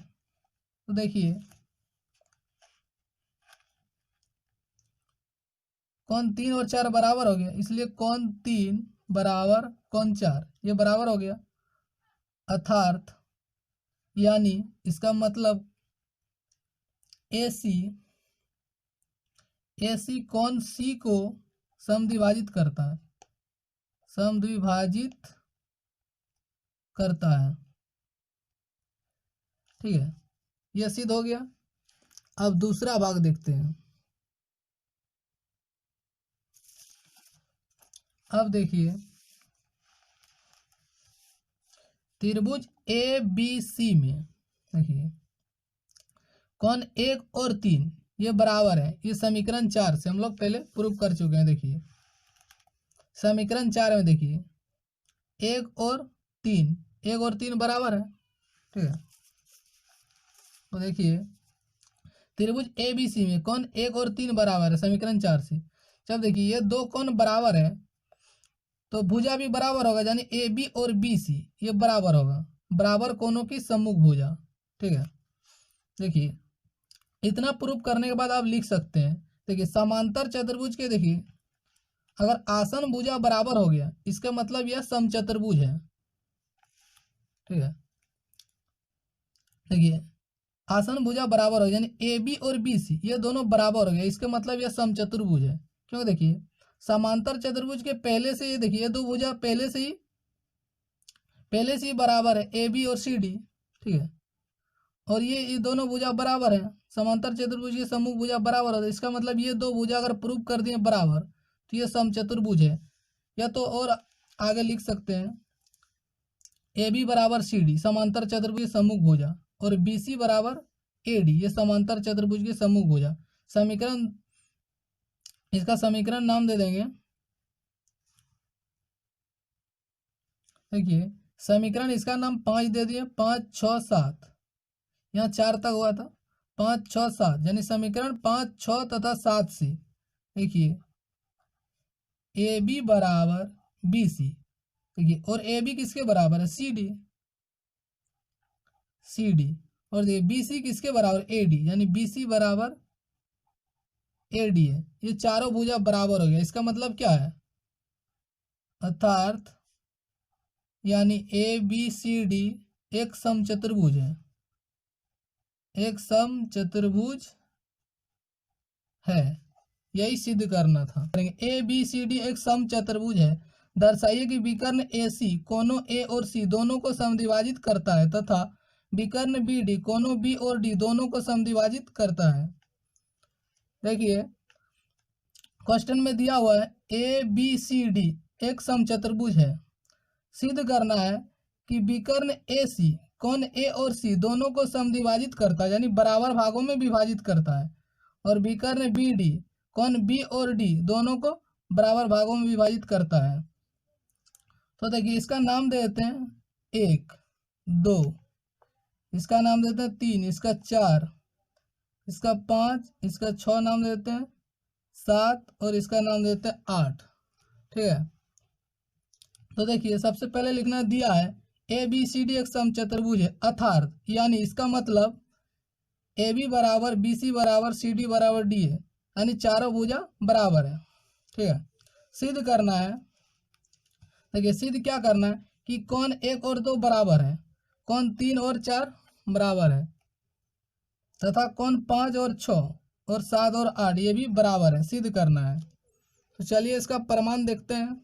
तो देखिए कौन 3 और 4 बराबर हो गया, इसलिए कौन 3 बराबर कौन 4 ये बराबर हो गया, अर्थात यानी इसका मतलब AC AC कौन C को समद्विभाजित करता है, समद्विभाजित करता है, ठीक है। यह सिद्ध हो गया। अब दूसरा भाग देखते हैं। अब देखिए त्रिभुज ABC में देखिए कौन 1 और 3 ये बराबर है, ये समीकरण 4 से हम लोग पहले प्रूव कर चुके हैं। देखिए समीकरण 4 में देखिए 1 और 3 1 और 3 बराबर है, ठीक है। तो देखिए त्रिभुज ABC में कौन 1 और 3 बराबर है समीकरण 4 से, जब देखिए ये 2 कौन बराबर है तो भुजा भी बराबर होगा, यानी AB और BC ये बराबर होगा, बराबर कोणों की सम्मुख भुजा, ठीक है। देखिए इतना प्रूफ करने के बाद आप लिख सकते हैं, देखिए समांतर चतुर्भुज के, देखिए अगर आसन भुजा बराबर हो गया इसका मतलब यह समचतुर्भुज है, ठीक है। देखिए आसन भुजा बराबर हो गया यानी AB और BC ये दोनों बराबर हो गया, इसका मतलब यह समचतुर्भुज है। क्यों, देखिए समांतर चतुर्भुज के पहले से ये देखिए ये दो भुजा पहले से ही बराबर है AB और CD, ठीक है। और ये दोनों भुजा बराबर है, समांतर चतुर्भुज के सम्मुख भुजा बराबर होता है, इसका मतलब ये दो भुजा अगर प्रूव कर दिए बराबर तो ये समचतुर्भुज है। या तो और आगे लिख सकते हैं AB बराबर CD समांतर चतुर्भुज के सम्मुख भुजा और BC बराबर AD ये समांतर चतुर्भुज के सम्मुख भुजा। समीकरण इसका समीकरण नाम दे देंगे, देखिए समीकरण इसका नाम 5 दे दिए, 5 6 7 यहाँ 4 तक हुआ था, 5 6 7 यानी समीकरण 5 6 तथा 7 से देखिए AB बराबर BC, देखिए और AB किसके बराबर है CD और देखिए BC किसके बराबर AD यानी BC बराबर AD है। ये चारों भुजा बराबर हो गया, इसका मतलब क्या है, अर्थात यानी ABCD एक समचतुर्भुज है, एक समचतुर्भुज है, यही सिद्ध करना था। ABCD एक समचतुर्भुज है, दर्शाइए कि विकर्ण AC कोनों A और C दोनों को समद्विभाजित करता है तथा विकर्ण BD कोनों B और D दोनों को समद्विभाजित करता है। देखिए क्वेश्चन में दिया हुआ है ABCD एक समचतुर्भुज है, सिद्ध करना है कि विकर्ण AC कोण A और C दोनों को समद्विभाजित करता है, यानी बराबर भागों में विभाजित करता है, और विकर्ण BD कोण B और D दोनों को बराबर भागों में विभाजित करता है। तो देखिए इसका नाम दे देते हैं 1 2, इसका नाम देते हैं 3, इसका 4, इसका 5, इसका 6 नाम देते हैं, 7 और इसका नाम देते हैं 8। ठीक है, तो देखिए सबसे पहले लिखना दिया है ए बी सी डी एक समचतुर्भुज है, अर्थात यानी इसका मतलब ए बी बराबर बी सी बराबर सी डी बराबर डी है, यानी चारों भुजा बराबर है। ठीक है, सिद्ध करना है। देखिए सिद्ध क्या करना है कि कौन 1 और 2 बराबर है, कौन 3 और 4 बराबर है, तथा कौन 5 और 6 और 7 और 8 ये भी बराबर है, सिद्ध करना है। तो चलिए इसका प्रमाण देखते हैं।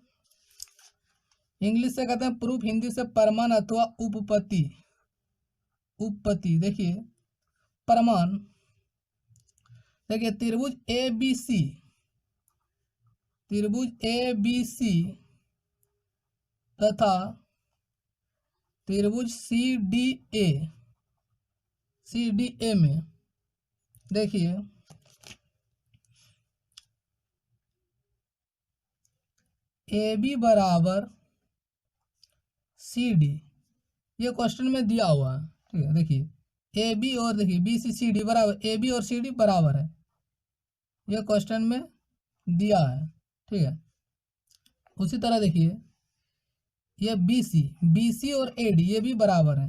इंग्लिश से कहते हैं प्रूफ, हिंदी से प्रमाण अथवा उपपत्ति। उपपत्ति देखिए प्रमाण, देखिए त्रिभुज ए बी सी, त्रिभुज ए बी सी तथा त्रिभुज C D A, C D A में देखिए ए बी बराबर सी डी, ये क्वेश्चन में दिया हुआ है। ठीक है, देखिए ए बी और देखिए बी सी सी डी बराबर, ए बी और सी डी बराबर है, ये क्वेश्चन में दिया है। ठीक है, उसी तरह देखिए ये बी सी और ए डी ये भी बराबर है,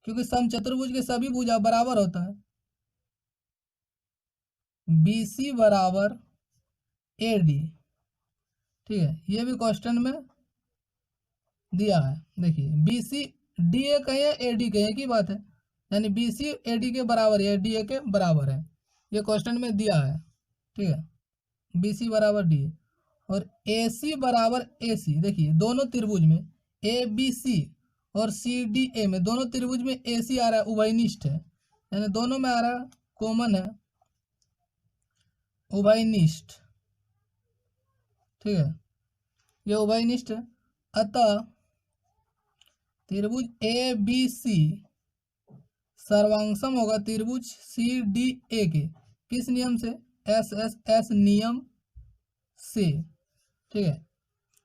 क्योंकि समचतुर्भुज के सभी भुजा बराबर होता है। बी सी बराबर ए डी, ठीक है, ये भी क्वेश्चन में दिया है। देखिए बी सी डी ए कहे ए डी कहे की बात है, यानी बी सी ए डी के बराबर है, डी ए के बराबर है, ये क्वेश्चन में दिया है। ठीक है, बी सी बराबर डी ए और ए सी बराबर ए सी, देखिए दोनों त्रिभुज में ए बी सी और सी डी ए में दोनों त्रिभुज में ए सी आ रहा है, उभयनिष्ठ है, यानी दोनों में आ रहा है, कॉमन है, उभयनिष्ठ। ठीक है, ये उभयनिष्ठ है, अतः त्रिभुज ए बी सी सर्वांगसम होगा त्रिभुज सी डी ए के, किस नियम से, एस एस एस नियम से। ठीक है,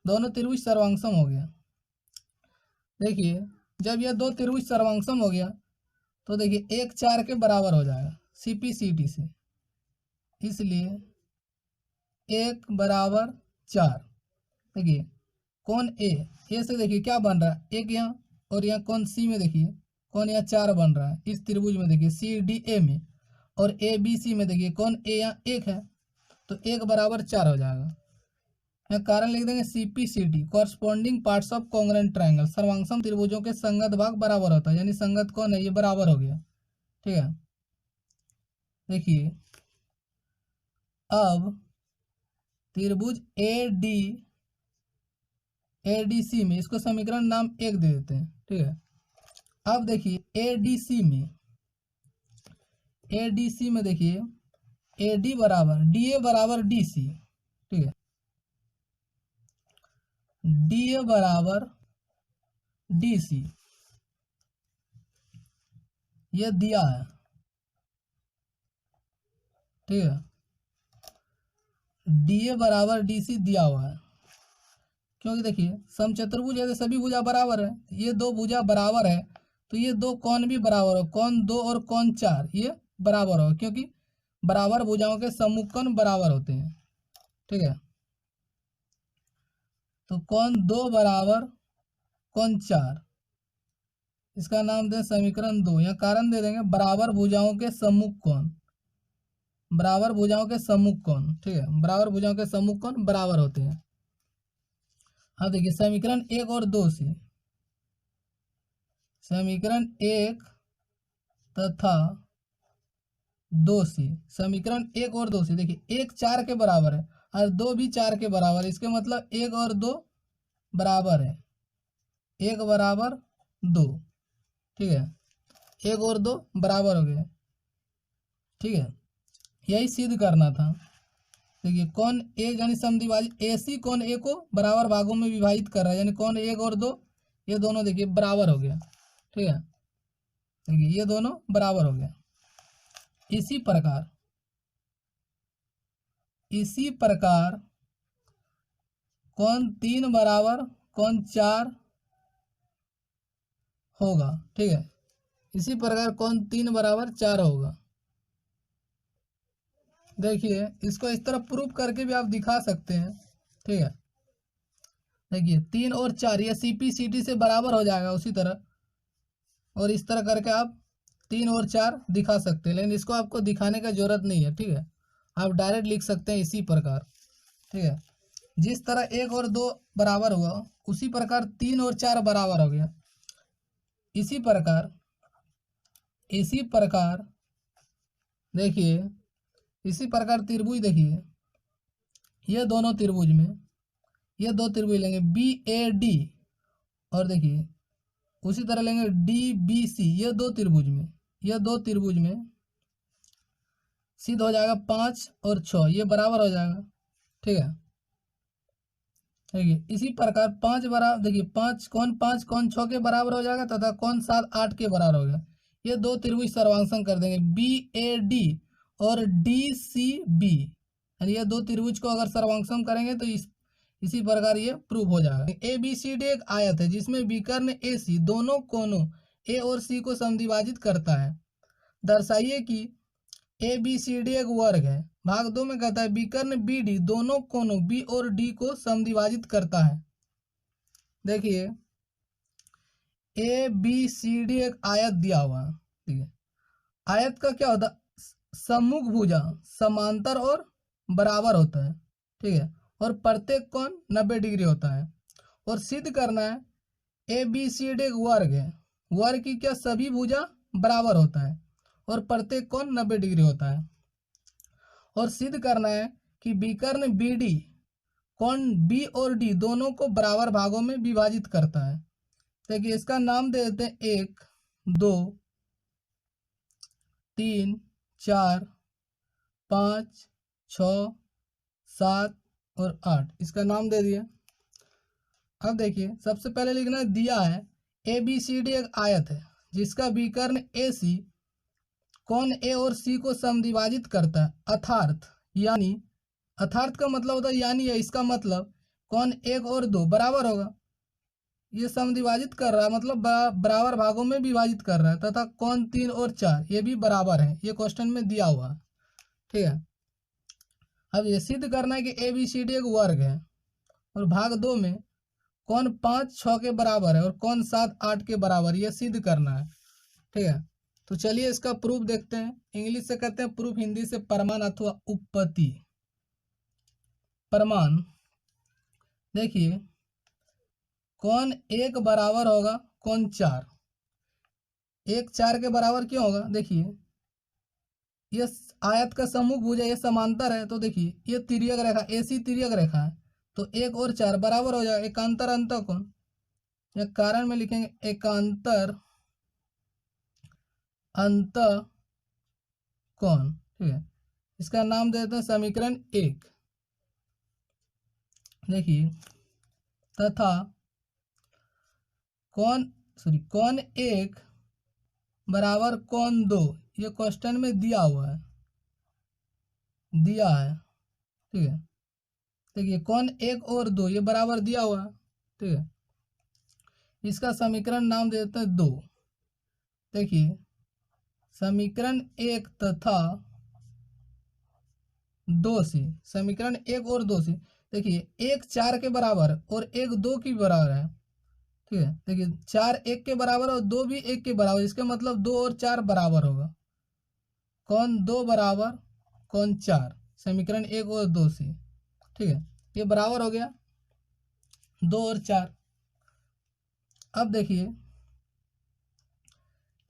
दोनों त्रिभुज सर्वांगसम हो गया। देखिए जब यह दो त्रिभुज सर्वांगसम हो गया तो देखिए 1 4 के बराबर हो जाएगा सीपी सी टी से, इसलिए 1 बराबर 4। देखिए कौन ए से देखिए क्या बन रहा है, 1 यहाँ और यहाँ कौन सी में देखिए कौन यहाँ 4 बन रहा है, इस त्रिभुज में देखिए सी डी ए में, और ए बी सी में देखिए कौन ए यहाँ 1 है, तो 1 बराबर 4 हो जाएगा। यहाँ कारण लिख देंगे CP C D corresponding parts of congruent triangle, सर्वांगसम त्रिभुजों के संगत भाग बराबर होता है, यानी संगत कौन है, ये बराबर हो गया। ठीक है, देखिए अब त्रिभुज ए डी सी में इसको समीकरण नाम 1 दे देते हैं। ठीक है, अब देखिए ए डी सी में देखिए ए डी बराबर डी ए बराबर डी सी। ठीक है, डी ए बराबर डी सी ये दिया है। ठीक है, डी ए बराबर डी सी दिया हुआ है, क्योंकि देखिए समचतुर्भुज है तो सभी भुजा बराबर है, ये दो भुजा बराबर है तो ये दो कौन भी बराबर हो, कौन 2 और कौन 4 ये बराबर हो, क्योंकि बराबर भुजाओं के सम्मुखकर्ण बराबर होते हैं। ठीक है, तो कौन 2 बराबर कौन 4, इसका नाम दें समीकरण 2, या कारण दे देंगे बराबर भुजाओं के सम्मुख कोण, बराबर भुजाओं के सम्मुख कोण। ठीक है, बराबर भुजाओं के सम्मुख कोण बराबर होते हैं। हाँ देखिए समीकरण 1 और 2 से, समीकरण 1 तथा 2 से, समीकरण 1 और 2 से देखिए 1 4 के बराबर है और 2 भी 4 के बराबर है, इसके मतलब 1 और 2 बराबर है, 1 बराबर 2। ठीक है, 1 और 2 बराबर हो गए। ठीक है, यही सिद्ध करना था। देखिए कौन ए यानी समद्विभाजित ए सी कौन ए को बराबर भागों में विभाजित कर रहा है, यानी कौन 1 और 2 ये दोनों देखिए बराबर हो गया। ठीक है, देखिए ये दोनों बराबर हो गया। इसी प्रकार कौन 3 बराबर कौन 4 होगा। ठीक है, इसी प्रकार कौन 3 बराबर 4 होगा। देखिए इसको इस तरह प्रूफ करके भी आप दिखा सकते हैं। ठीक है, देखिए 3 और 4 ये CP/CD से बराबर हो जाएगा उसी तरह, और इस तरह करके आप 3 और 4 दिखा सकते हैं, लेकिन इसको आपको दिखाने का जरूरत नहीं है। ठीक है, आप डायरेक्ट लिख सकते हैं इसी प्रकार। ठीक है, जिस तरह 1 और 2 बराबर हुआ उसी प्रकार 3 और 4 बराबर हो गया। इसी प्रकार देखिए, इसी प्रकार त्रिभुज देखिए, ये दोनों त्रिभुज में ये दो त्रिभुज लेंगे BAD, और देखिए उसी तरह लेंगे DBC, ये दो त्रिभुज में सिद्ध हो जाएगा 5 और 6, ये बराबर हो जाएगा। ठीक है, देखिए इसी प्रकार 5 बराबर, देखिए 5 कौन 6 के बराबर हो जाएगा तथा कौन 7 8 के बराबर होगा। ये दो त्रिभुज सर्वांगसम कर देंगे BAD और DCB, यानी ये दो त्रिभुज को अगर सर्वांगसम करेंगे तो इसी प्रकार ये प्रूव हो जाएगा। ABCD एक आयत है जिसमें विकर्ण AC दोनों कोनों A और C को समद्विभाजित करता है। दर्शाइए कि ABCD एक वर्ग है। भाग 2 में कहता है विकर्ण BD दोनों कोनों B और D को समद्विभाजित करता है। देखिए ABCD एक आयत दिया हुआ है। ठीक है, आयत का क्या होता है, सम्मुख भुजा समांतर और बराबर होता है। ठीक है, और प्रत्येक कोण 90 डिग्री होता है। और सिद्ध करना है ABCD एक वर्ग है, वर्ग की क्या सभी भुजा बराबर होता है और प्रत्येक कोण 90 डिग्री होता है। और सिद्ध करना है कि विकर्ण BD कोण B और D दोनों को बराबर भागों में विभाजित करता है। देखिए इसका नाम दे देते हैं 1 2 3 4 5 6 7 और 8, इसका नाम दे दिया। अब देखिए सबसे पहले लिखना है, दिया है ABCD एक आयत है जिसका विकर्ण AC कोण A और C को समद्विभाजित करता है, अर्थात का मतलब होता है यानी है, इसका मतलब कोण 1 और 2 बराबर होगा। ये समद्विभाजित कर रहा है मतलब बराबर भागों में विभाजित कर रहा है, तथा कोण 3 और 4 ये भी बराबर है, ये क्वेश्चन में दिया हुआ है। ठीक है, अब ये सिद्ध करना है कि ABCD एक वर्ग है, और भाग 2 में कौन 5 6 के बराबर है और कौन 7 8 के बराबर, ये सिद्ध करना है। ठीक है, तो चलिए इसका प्रूफ देखते हैं। इंग्लिश से कहते हैं प्रूफ, हिंदी से प्रमाण अथवा उपपत्ति। प्रमाण देखिए कौन 1 बराबर होगा कौन 4, 1 4 के बराबर क्यों होगा, देखिए ये आयत का सम्मुख भुजा ये समांतर है, तो देखिए ये तिर्यक रेखा AC तिर्यक रेखा है, तो 1 और 4 बराबर हो जाएगा। एकांतर अंतःकोण, या कारण में लिखेंगे एकांतर अंतःकोण। ठीक है, इसका नाम दे देते हैं समीकरण 1। देखिए तथा कौन 1 बराबर कौन 2, ये क्वेश्चन में दिया हुआ है, ठीक है, देखिए कौन 1 और 2 ये बराबर दिया हुआ है। ठीक है, इसका समीकरण नाम दे देते हैं 2। देखिए समीकरण 1 तथा 2 से, समीकरण 1 और 2 से, देखिए 1 4 के बराबर और 1 2 की बराबर है। ठीक है, देखिए 4 1 के बराबर और 2 भी 1 के बराबर, इसका मतलब 2 और 4 बराबर होगा। कौन 2 बराबर कौन 4, समीकरण 1 और 2 से। ठीक है, ये बराबर हो गया 2 और 4। अब देखिए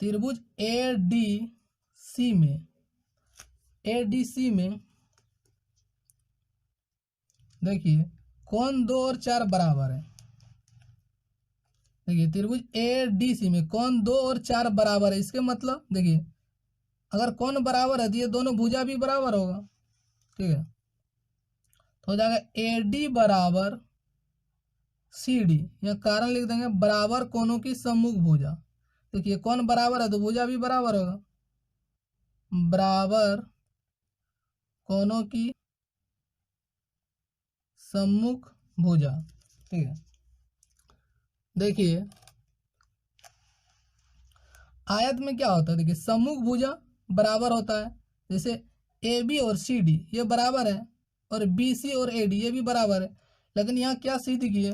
त्रिभुज ADC में देखिए कौन 2 और 4 बराबर है। देखिए त्रिभुज ADC में कौन 2 और 4 बराबर है, इसके मतलब देखिए अगर कौन बराबर है तो ये दोनों भुजा भी बराबर होगा। ठीक है, तो हो जाएगा AD बराबर CD, या कारण लिख देंगे बराबर कोनों की सम्मुख भुजा। देखिए कौन बराबर है तो भुजा भी बराबर होगा, बराबर कोनों की सम्मुख भुजा। ठीक है, देखिए आयत में क्या होता है, देखिए सम्मुख भुजा बराबर होता है, जैसे ए बी और सी डी ये बराबर है और बी सी और ए डी ये भी बराबर है, लेकिन यहाँ क्या सिद्ध किए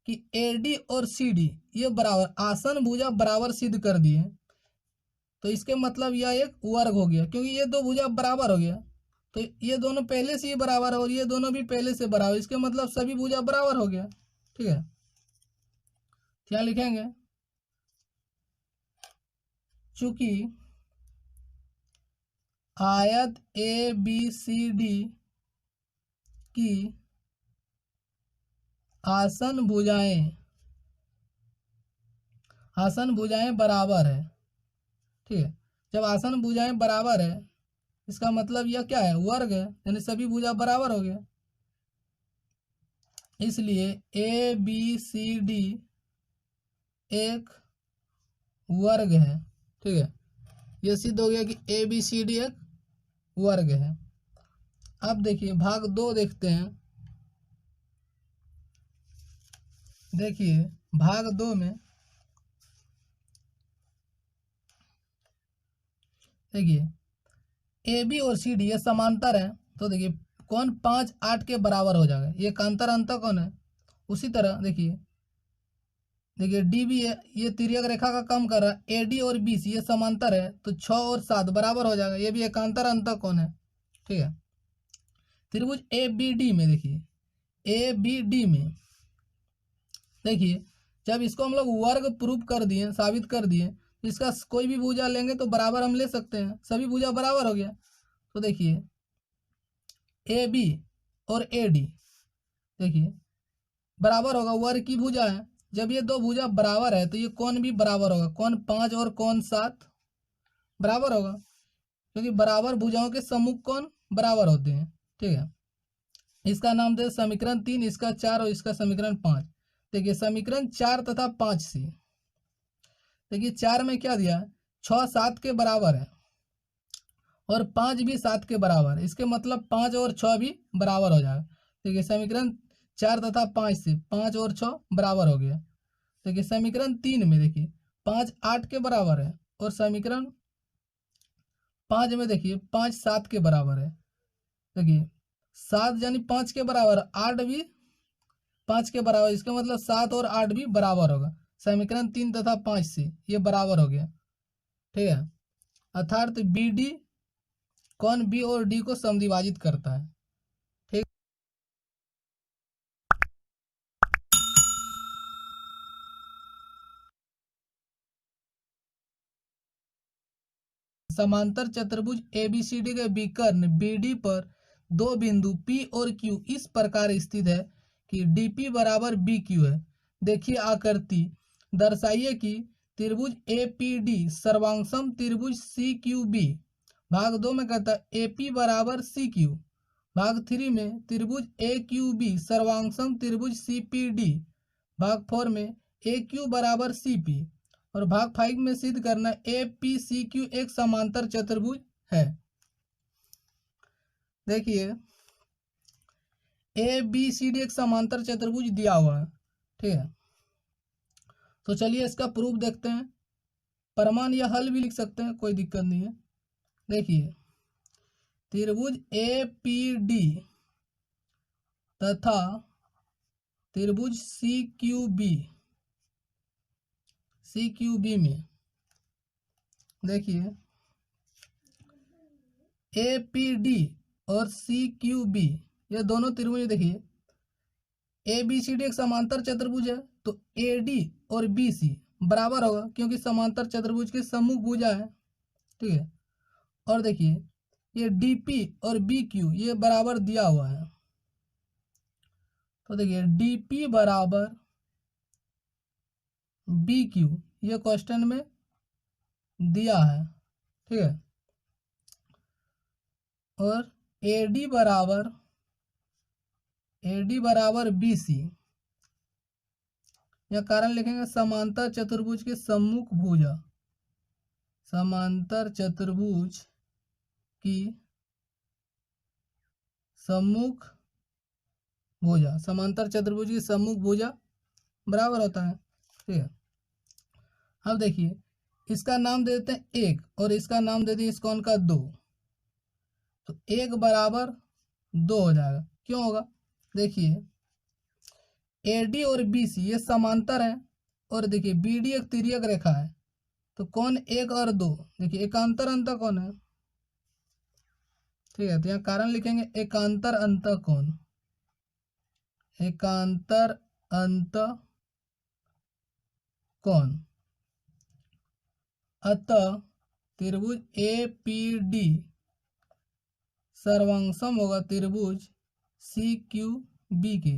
कि ए डी और सी डी ये बराबर, आसन भुजा बराबर सिद्ध कर दिए। तो इसके मतलब यह एक वर्ग हो गया, क्योंकि ये दो भुजा बराबर हो गया, तो ये दोनों पहले से ही बराबर है और ये दोनों भी पहले से बराबर, इसके मतलब सभी भुजा बराबर हो गया। ठीक है, क्या लिखेंगे, चूंकि आयत ए बी सी डी की आसन भुजाएं बराबर है। ठीक है, जब आसन भुजाएं बराबर है इसका मतलब यह क्या है, वर्ग है, यानी सभी भुजा बराबर हो गया, इसलिए ए बी सी डी एक वर्ग है। ठीक है, यह सिद्ध हो गया कि ए बी सी डी एक वर्ग है। अब देखिए भाग 2 देखते हैं। देखिए भाग 2 में देखिए ए बी और सी डी ये समांतर है, तो देखिए कौन 5 8 के बराबर हो जाएगा, ये कांतर अंतर कौन है। उसी तरह देखिए डी बी है, ये तिर्यक रेखा का काम कर रहा है, ए डी और बी सी ये समांतर है, तो 6 और 7 बराबर हो जाएगा, ये भी एकांतर अंतर कौन है। ठीक है, त्रिभुज ए बी डी में देखिए जब इसको हम लोग वर्ग प्रूफ कर दिए, साबित कर दिए, तो इसका कोई भी भुजा लेंगे तो बराबर हम ले सकते हैं, सभी भुजा बराबर हो गया। तो देखिए ए बी और ए डी देखिए बराबर होगा, वर्ग की भुजा है, जब ये दो भुजा बराबर है तो ये कोण भी बराबर होगा, कोण 5 और कोण 7 बराबर होगा, क्योंकि बराबर भुजाओं के सम्मुख कोण बराबर होते हैं। ठीक है, इसका नाम दे समीकरण 3, इसका 4 और इसका समीकरण 5। देखिए समीकरण 4 तथा 5 से देखिए 4 में क्या दिया, 6 7 के बराबर है और 5 भी 7 के बराबर है, इसके मतलब 5 और 6 भी बराबर हो जाएगा। देखिए समीकरण 4 तथा 5 से 5 और 6 बराबर हो गया। देखिए समीकरण 3 में देखिए 5 8 के बराबर है और समीकरण 5 में देखिए 5 7 के बराबर है। देखिए 7 यानी 5 के बराबर, 8 भी 5 के बराबर, इसका मतलब 7 और 8 भी बराबर होगा। समीकरण 3 तथा 5 से ये बराबर हो गया। ठीक है, अर्थात बी डी कौन बी और डी को समद्विभाजित करता है। ठीक, समांतर चतुर्भुज एबीसीडी के विकर्ण बीडी पर दो बिंदु पी और क्यू इस प्रकार स्थित है कि डीपी बराबर बी क्यू है। देखिए आकृति, दर्शाइए कि त्रिभुज एपीडी सर्वांगसम त्रिभुज सी क्यू बी। भाग 2 में कहता है एपी बराबर सी क्यू। भाग 3 में त्रिभुज ए क्यू बी सर्वांगसम त्रिभुज सी पी डी। भाग 4 में ए क्यू बराबर सी पी और भाग 5 में सिद्ध करना ए पी सी क्यू एक समांतर चतुर्भुज है। देखिए ए बी सी डी एक समांतर चतुर्भुज दिया हुआ है। ठीक है, तो चलिए इसका प्रूफ देखते हैं, प्रमाण या हल भी लिख सकते हैं, कोई दिक्कत नहीं है। देखिए त्रिभुज ए पी डी तथा त्रिभुज सी क्यू बी में देखिए ए पी डी और सी क्यू बी ये दोनों त्रिभुज, देखिए ए बी सी डी एक समांतर चतुर्भुज है, तो ए डी और बी सी बराबर होगा, क्योंकि समांतर चतुर्भुज के सम्मुख भुजा है। ठीक है, और देखिए ये डी पी और बी क्यू ये बराबर दिया हुआ है, तो देखिए डी पी बराबर बी क्यू ये क्वेश्चन में दिया है। ठीक है, और ए डी बराबर बी सी, यह कारण लिखेंगे समांतर चतुर्भुज के सम्मुख भुजा, समांतर चतुर्भुज की सम्मुख भुजा, समांतर चतुर्भुज की सम्मुख भुजा बराबर होता है। ठीक है, अब देखिए इसका नाम दे देते हैं 1 और इसका नाम दे दिए इस कोण का 2। तो 1 = 2 हो जाएगा। क्यों होगा? देखिए AD और BC ये समांतर है, और देखिए BD एक तिर्यक रेखा है, तो कौन 1 और 2, देखिए एकांतर अंतः कौन है? ठीक है, तो यहाँ कारण लिखेंगे एकांतर अंतः कोण, एकांतर अंतः कोण। अतः त्रिभुज APD सर्वांगसम होगा त्रिभुज CQB के।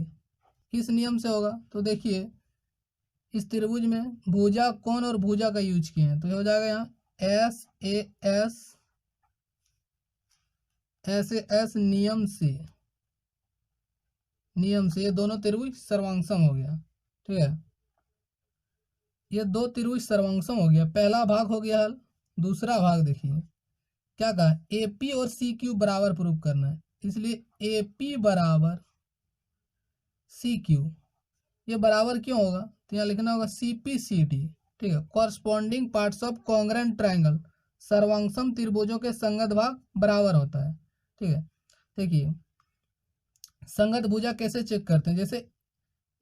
किस नियम से होगा? तो देखिए इस त्रिभुज में भुजा कोण और भुजा का यूज किए हैं, तो ये हो जाएगा यहाँ SAS नियम से ये दोनों त्रिभुज सर्वांगसम हो गया। ठीक है, ये दो त्रिभुज सर्वांगसम हो गया, पहला भाग हो गया हल। दूसरा भाग देखिए क्या कहा, AP और CQ बराबर प्रूव करना है, इसलिए AP बराबर CQ, ये बराबर क्यों होगा? तो यहाँ लिखना होगा CPCD। ठीक है, corresponding parts of congruent triangle, सर्वांगसम त्रिभुजों के संगत भाग बराबर होता है। ठीक है, देखिए संगत भुजा कैसे चेक करते हैं, जैसे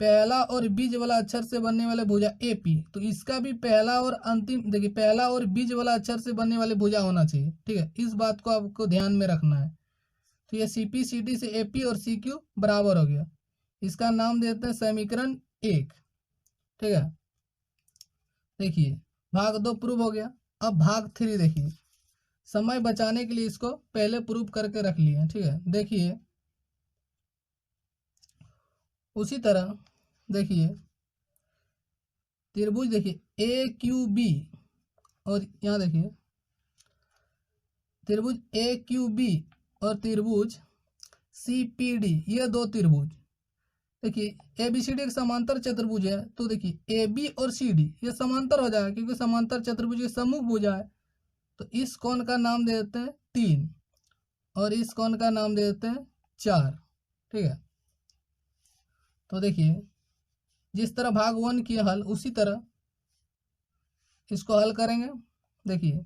पहला और बीज वाला अक्षर से बनने वाले भुजा AP, तो इसका भी पहला और अंतिम, देखिए पहला और बीज वाला अक्षर से बनने वाले भुजा होना चाहिए। ठीक है, इस बात को आपको ध्यान में रखना है। तो ये CPCD से AP और CQ बराबर हो गया, इसका नाम देते हैं समीकरण 1। ठीक है, देखिए भाग 2 प्रूव हो गया। अब भाग 3 देखिए, समय बचाने के लिए इसको पहले प्रूव करके रख लिए। ठीक है, देखिए उसी तरह देखिए त्रिभुज देखिए AQB, और यहाँ देखिए त्रिभुज AQB और त्रिभुज CPD, ये दो त्रिभुज देखिए ABCD एक समांतर चतुर्भुज है, तो देखिए AB और CD ये समांतर हो जाएगा, क्योंकि समांतर चतुर्भुज के सम्मुख भुजा है। तो इस कोण का नाम दे देते हैं 3, और इस कोण का नाम दे देते हैं 4। ठीक है, तो देखिए जिस तरह भाग 1 किया हल, उसी तरह इसको हल करेंगे। देखिए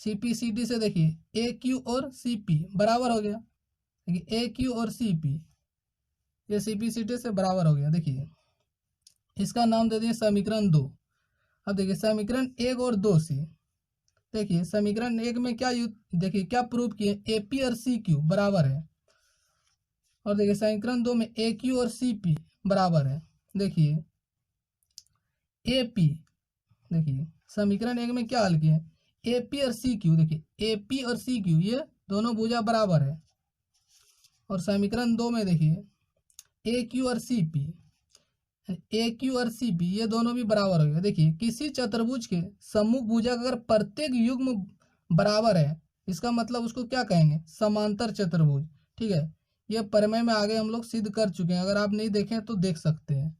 CPCD से देखिए AQ और CP बराबर हो गया, देखिए AQ और CP ये CPCD से बराबर हो गया। देखिए इसका नाम दे दिए समीकरण 2। अब देखिए समीकरण 1 और 2 से देखिए समीकरण 1 में क्या देखिए क्या प्रूव किए, AP और CQ बराबर है, और देखिए समीकरण 2 में AQ और CP बराबर है। देखिए AP, देखिए समीकरण 1 में क्या हल किए, AP और CQ, देखिए AP और CQ ये दोनों भुजा बराबर है, और समीकरण 2 में देखिए AQ और CP, AQ और CP ये दोनों भी बराबर हो गए। देखिए किसी चतुर्भुज के सम्मुख भुजा का अगर प्रत्येक युग्म बराबर है, इसका मतलब उसको क्या कहेंगे, समांतर चतुर्भुज। ठीक है, ये प्रमेय में आगे हम लोग सिद्ध कर चुके हैं, अगर आप नहीं देखें तो देख सकते हैं।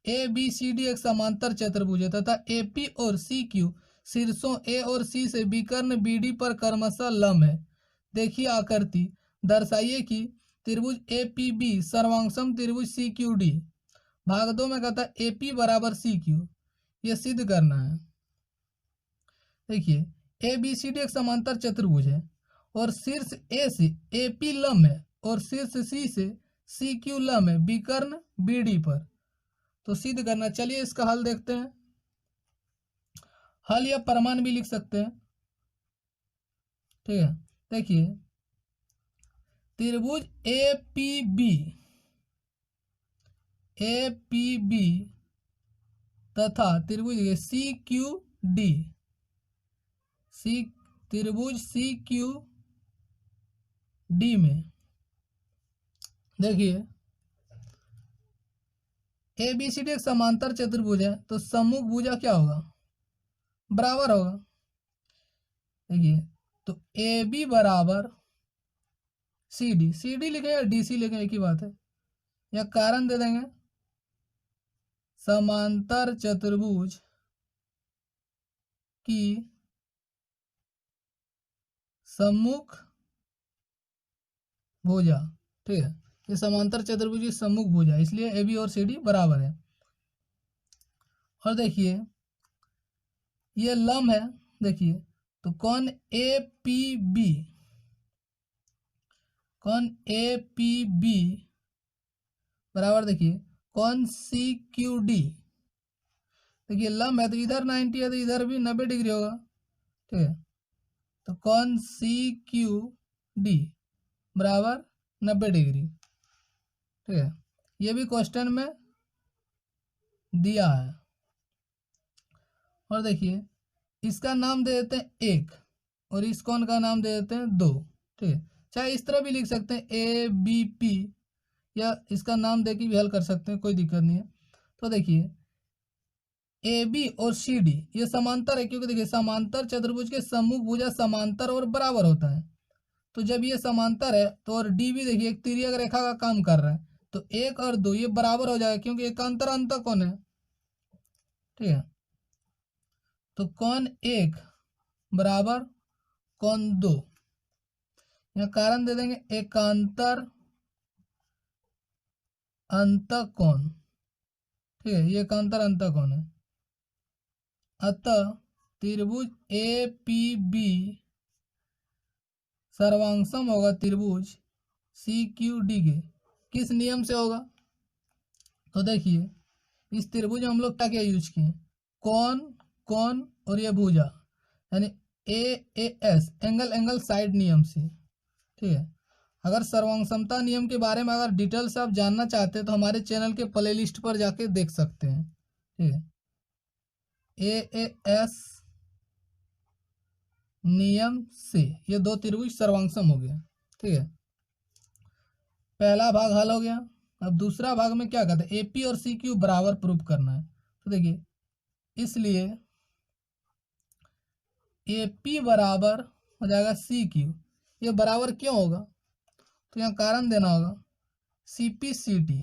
ABCD एक समांतर चतुर्भुज है तथा AP और CQ शीर्षों A और C से विकर्ण BD पर क्रमशः लंब है। देखिए आकृति, दर्शाइए कि त्रिभुज APB सर्वांगसम त्रिभुज CQD। भाग 2 में कहता है AP बराबर CQ, ये सिद्ध करना है। देखिए ABCD एक समांतर चतुर्भुज है, और शीर्ष A से AP लंब है, और शीर्ष C से CQ लंब है विकर्ण BD पर, तो सिद्ध करना। चलिए इसका हल देखते हैं, हल या प्रमाण भी लिख सकते हैं। ठीक है, देखिए त्रिभुज APB तथा त्रिभुज CQD, त्रिभुज CQD में देखिए ABCD एक समांतर चतुर्भुज है, तो सम्मुख भुजा क्या होगा, बराबर होगा। देखिए तो AB बराबर CD लिखें या DC लिखें एक ही बात है, या कारण दे देंगे समांतर चतुर्भुज की सम्मुख भुजा। ठीक है, ये समांतर चतुर्भुज की सम्मुख भुजा, इसलिए AB और CD बराबर है। और देखिए ये लंब है, देखिए तो कौन APB कौन ए पी बी बराबर देखिए कौन सी क्यू डी। देखिए लंब है तो इधर 90 है तो इधर भी 90 डिग्री होगा, ठीक है। तो कौन सी क्यू डी बराबर 90 डिग्री, ठीक है। ये भी क्वेश्चन में दिया है। और देखिए इसका नाम दे देते हैं एक और इस कौन का नाम दे देते हैं दो, ठीक है। चाहे इस तरह भी लिख सकते हैं ए बी पी, या इसका नाम दे के भी हल कर सकते हैं, कोई दिक्कत नहीं है। तो देखिए ए बी और सी डी ये समांतर है, क्योंकि देखिए समांतर चतुर्भुज के सम्मुख भुजा समांतर और बराबर होता है। तो जब ये समांतर है तो और डी भी देखिए एक तिर्यक रेखा का काम कर रहा है, तो एक और दो ये बराबर हो जाएगा, क्योंकि एकांतर अंतः कौन है, ठीक है। तो कौन एक बराबर कौन दो, यहाँ कारण दे देंगे एकांतर अंतः कोण, ठीक है। ये एकांतर अंतः कोण है। अतः त्रिभुज ए पी बी सर्वांगसम होगा त्रिभुज सी क्यू डी के किस नियम से होगा। तो देखिए इस त्रिभुज में हम लोग क्या क्या यूज किए, कौन कौन और ये भुजा, यानी A S angle angle side नियम से, ठीक है। अगर सर्वांगसमता नियम के बारे में अगर डिटेल से आप जानना चाहते हैं तो हमारे चैनल के प्लेलिस्ट पर जाके देख सकते हैं, ठीक है। ए एस नियम से ये दो त्रिभुज सर्वांगसम हो गया, ठीक है। पहला भाग हल हो गया। अब दूसरा भाग में क्या कहते हैं, एपी और सी क्यू बराबर प्रूफ करना है। तो देखिए इसलिए एपी बराबर हो जाएगा सी क्यू, ये बराबर क्यों होगा, तो यहाँ कारण देना होगा CP CT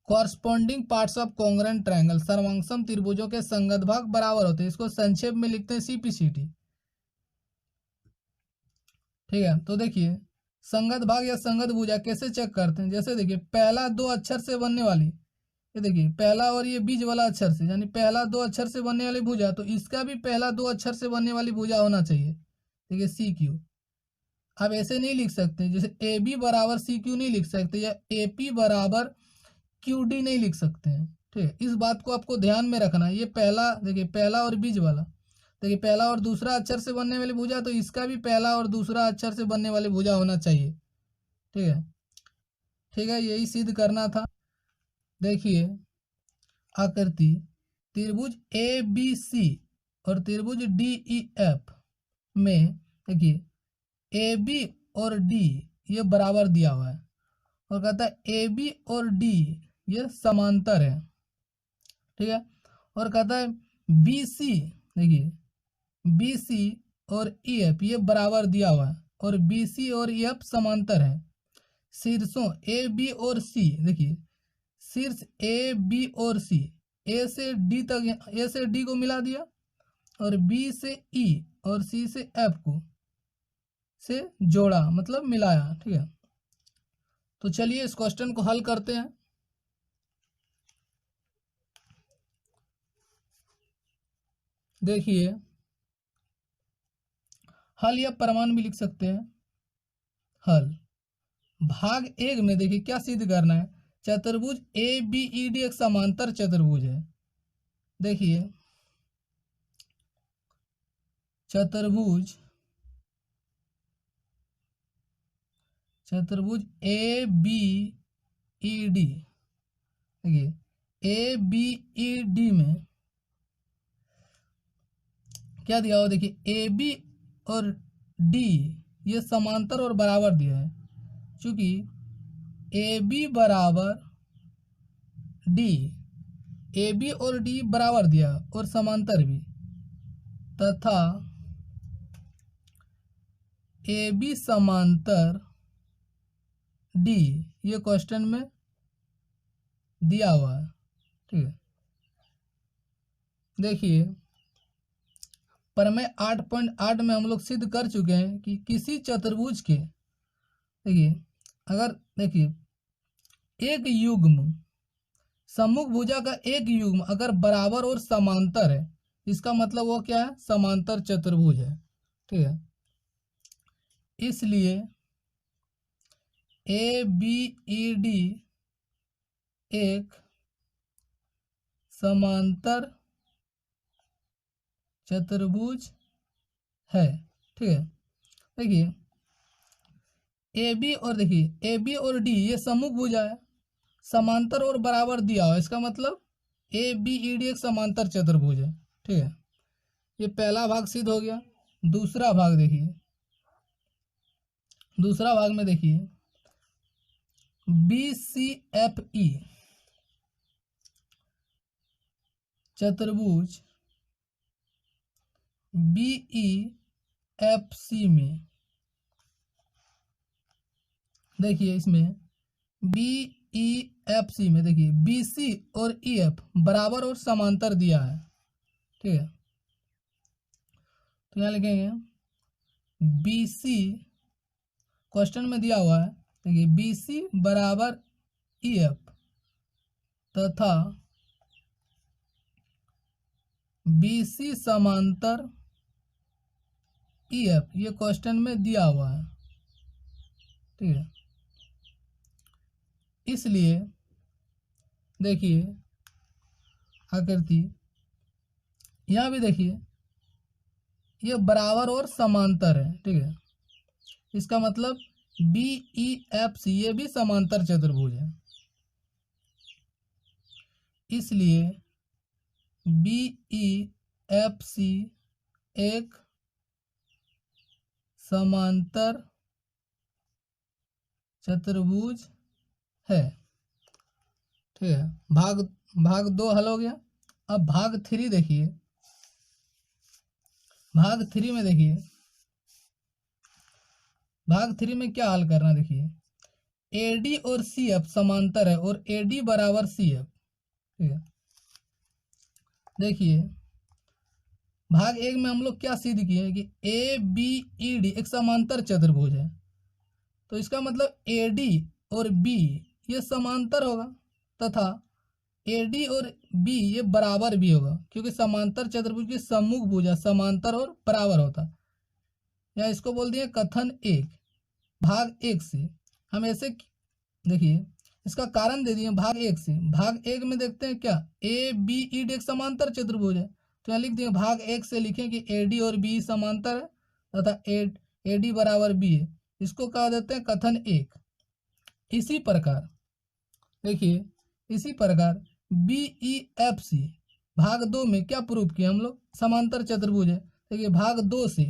corresponding parts of congruent triangle, सर्वांगसम त्रिभुजों के संगत भाग बराबर होते हैं, इसको संक्षेप में लिखते हैं सीपीसीटी, ठीक है। तो देखिए संगत भाग या संगत भुजा कैसे चेक करते हैं, जैसे देखिए पहला दो अक्षर से बनने वाली, ये देखिए पहला और ये बीच वाला अक्षर से, यानी पहला दो अक्षर से बनने वाली भुजा, तो इसका भी पहला दो अक्षर से बनने वाली भुजा होना चाहिए, देखिए सी क्यू। आप ऐसे नहीं लिख सकते, जैसे ए बी बराबर सी क्यू नहीं लिख सकते, या ए पी बराबर क्यू डी नहीं लिख सकते हैं, ठीक है। इस बात को आपको ध्यान में रखना है। ये पहला देखिए पहला और बीच वाला, देखिए पहला और दूसरा अक्षर से बनने वाली भुजा, तो इसका भी पहला और दूसरा अक्षर से बनने वाली भुजा होना चाहिए, ठीक है। ठीक है, यही सिद्ध करना था। देखिए आकृति त्रिभुज ए बी सी और त्रिभुज डी ई एफ में देखिए ए बी और डी ये बराबर दिया हुआ है, और कहता है ए बी और डी ये समांतर है, ठीक है। और कहता है बी सी, देखिए बी सी और ई एफ ये बराबर दिया हुआ है, और बी सी और ई एफ समांतर है। शीर्षों ए बी और सी, देखिए शीर्ष ए बी और सी, ए से डी तक, ए से डी को मिला दिया, और बी से ई और सी से एफ को से जोड़ा, मतलब मिलाया, ठीक है। तो चलिए इस क्वेश्चन को हल करते हैं। देखिए हल या प्रमाण भी लिख सकते हैं। हल भाग एक में देखिए क्या सिद्ध करना है, चतुर्भुज ए बी ई डी एक समांतर चतुर्भुज है। देखिए चतुर्भुज ए बी ई डी, देखिए ए बी ई डी में क्या दिया हो, देखिए ए बी और डी ये समांतर और बराबर दिया है। चूंकि ए बी बराबर डी, ए बी और डी बराबर दिया और समांतर भी, तथा ए बी समांतर डी ये क्वेश्चन में दिया हुआ है, ठीक है। देखिए प्रमेय 8.8 में हम लोग सिद्ध कर चुके हैं कि किसी चतुर्भुज के, देखिए अगर देखिए एक युग्म सम्मुख भुजा का एक युग्म अगर बराबर और समांतर है, इसका मतलब वो क्या है, समांतर चतुर्भुज है, ठीक है। इसलिए ए बी ई डी एक समांतर चतुर्भुज है। ठीक है, देखिए ए बी और देखिए ए बी और डी ये सम्मुख भुजा है, समांतर और बराबर दिया हुआ, इसका मतलब ए बी ई डी एक समांतर चतुर्भुज है। ठीक है, ये पहला भाग सिद्ध हो गया। दूसरा भाग देखिए, दूसरा भाग में देखिए बी सी एफ ई चतुर्भुज बी ई एफ सी में देखिए, इसमें बी ई एफ सी में देखिए बी सी और ई एफ बराबर और समांतर दिया है। ठीक है, तो यहाँ लिखेंगे बी सी, क्वेश्चन में दिया हुआ है, देखिए बी सी बराबर ई एफ तथा बी सी समांतर ई एफ, ये क्वेश्चन में दिया हुआ है। ठीक है, इसलिए देखिए आकृति यहाँ भी देखिए ये बराबर और समांतर है। ठीक है, इसका मतलब बी ई एफ सी ये भी समांतर चतुर्भुज है, इसलिए बी ई एफ सी एक समांतर चतुर्भुज है। ठीक है, भाग 2 हल हो गया। अब भाग 3 देखिए, भाग 3 में देखिए, भाग 3 में क्या हल करना, देखिए ए डी और सी एफ समांतर है और ए डी बराबर सी एफ। ठीक है, देखिए भाग 1 में हम लोग क्या सिद्ध किए कि ए बी ई डी एक समांतर चतुर्भुज है, तो इसका मतलब ए डी और बी ये समांतर होगा तथा ए डी और बी ये बराबर भी होगा, क्योंकि समांतर चतुर्भुज की सम्मुख भुजा समांतर और बराबर होता है। या इसको बोल दिए कथन 1। भाग 1 से हम ऐसे देखिए इसका कारण दे दिए भाग 1 से। भाग 1 में देखते हैं क्या ए बी ई डी एक समांतर चतुर्भुज है, तो यहाँ लिख दिए भाग 1 से लिखें कि ए डी और बी समांतर है तथा ए डी बराबर बी है, इसको कह देते हैं कथन 1। इसी प्रकार देखिए, इसी प्रकार बी ई एफ सी भाग 2 में क्या प्रूव किया हम लोग, समांतर चतुर्भुज है। देखिए भाग 2 से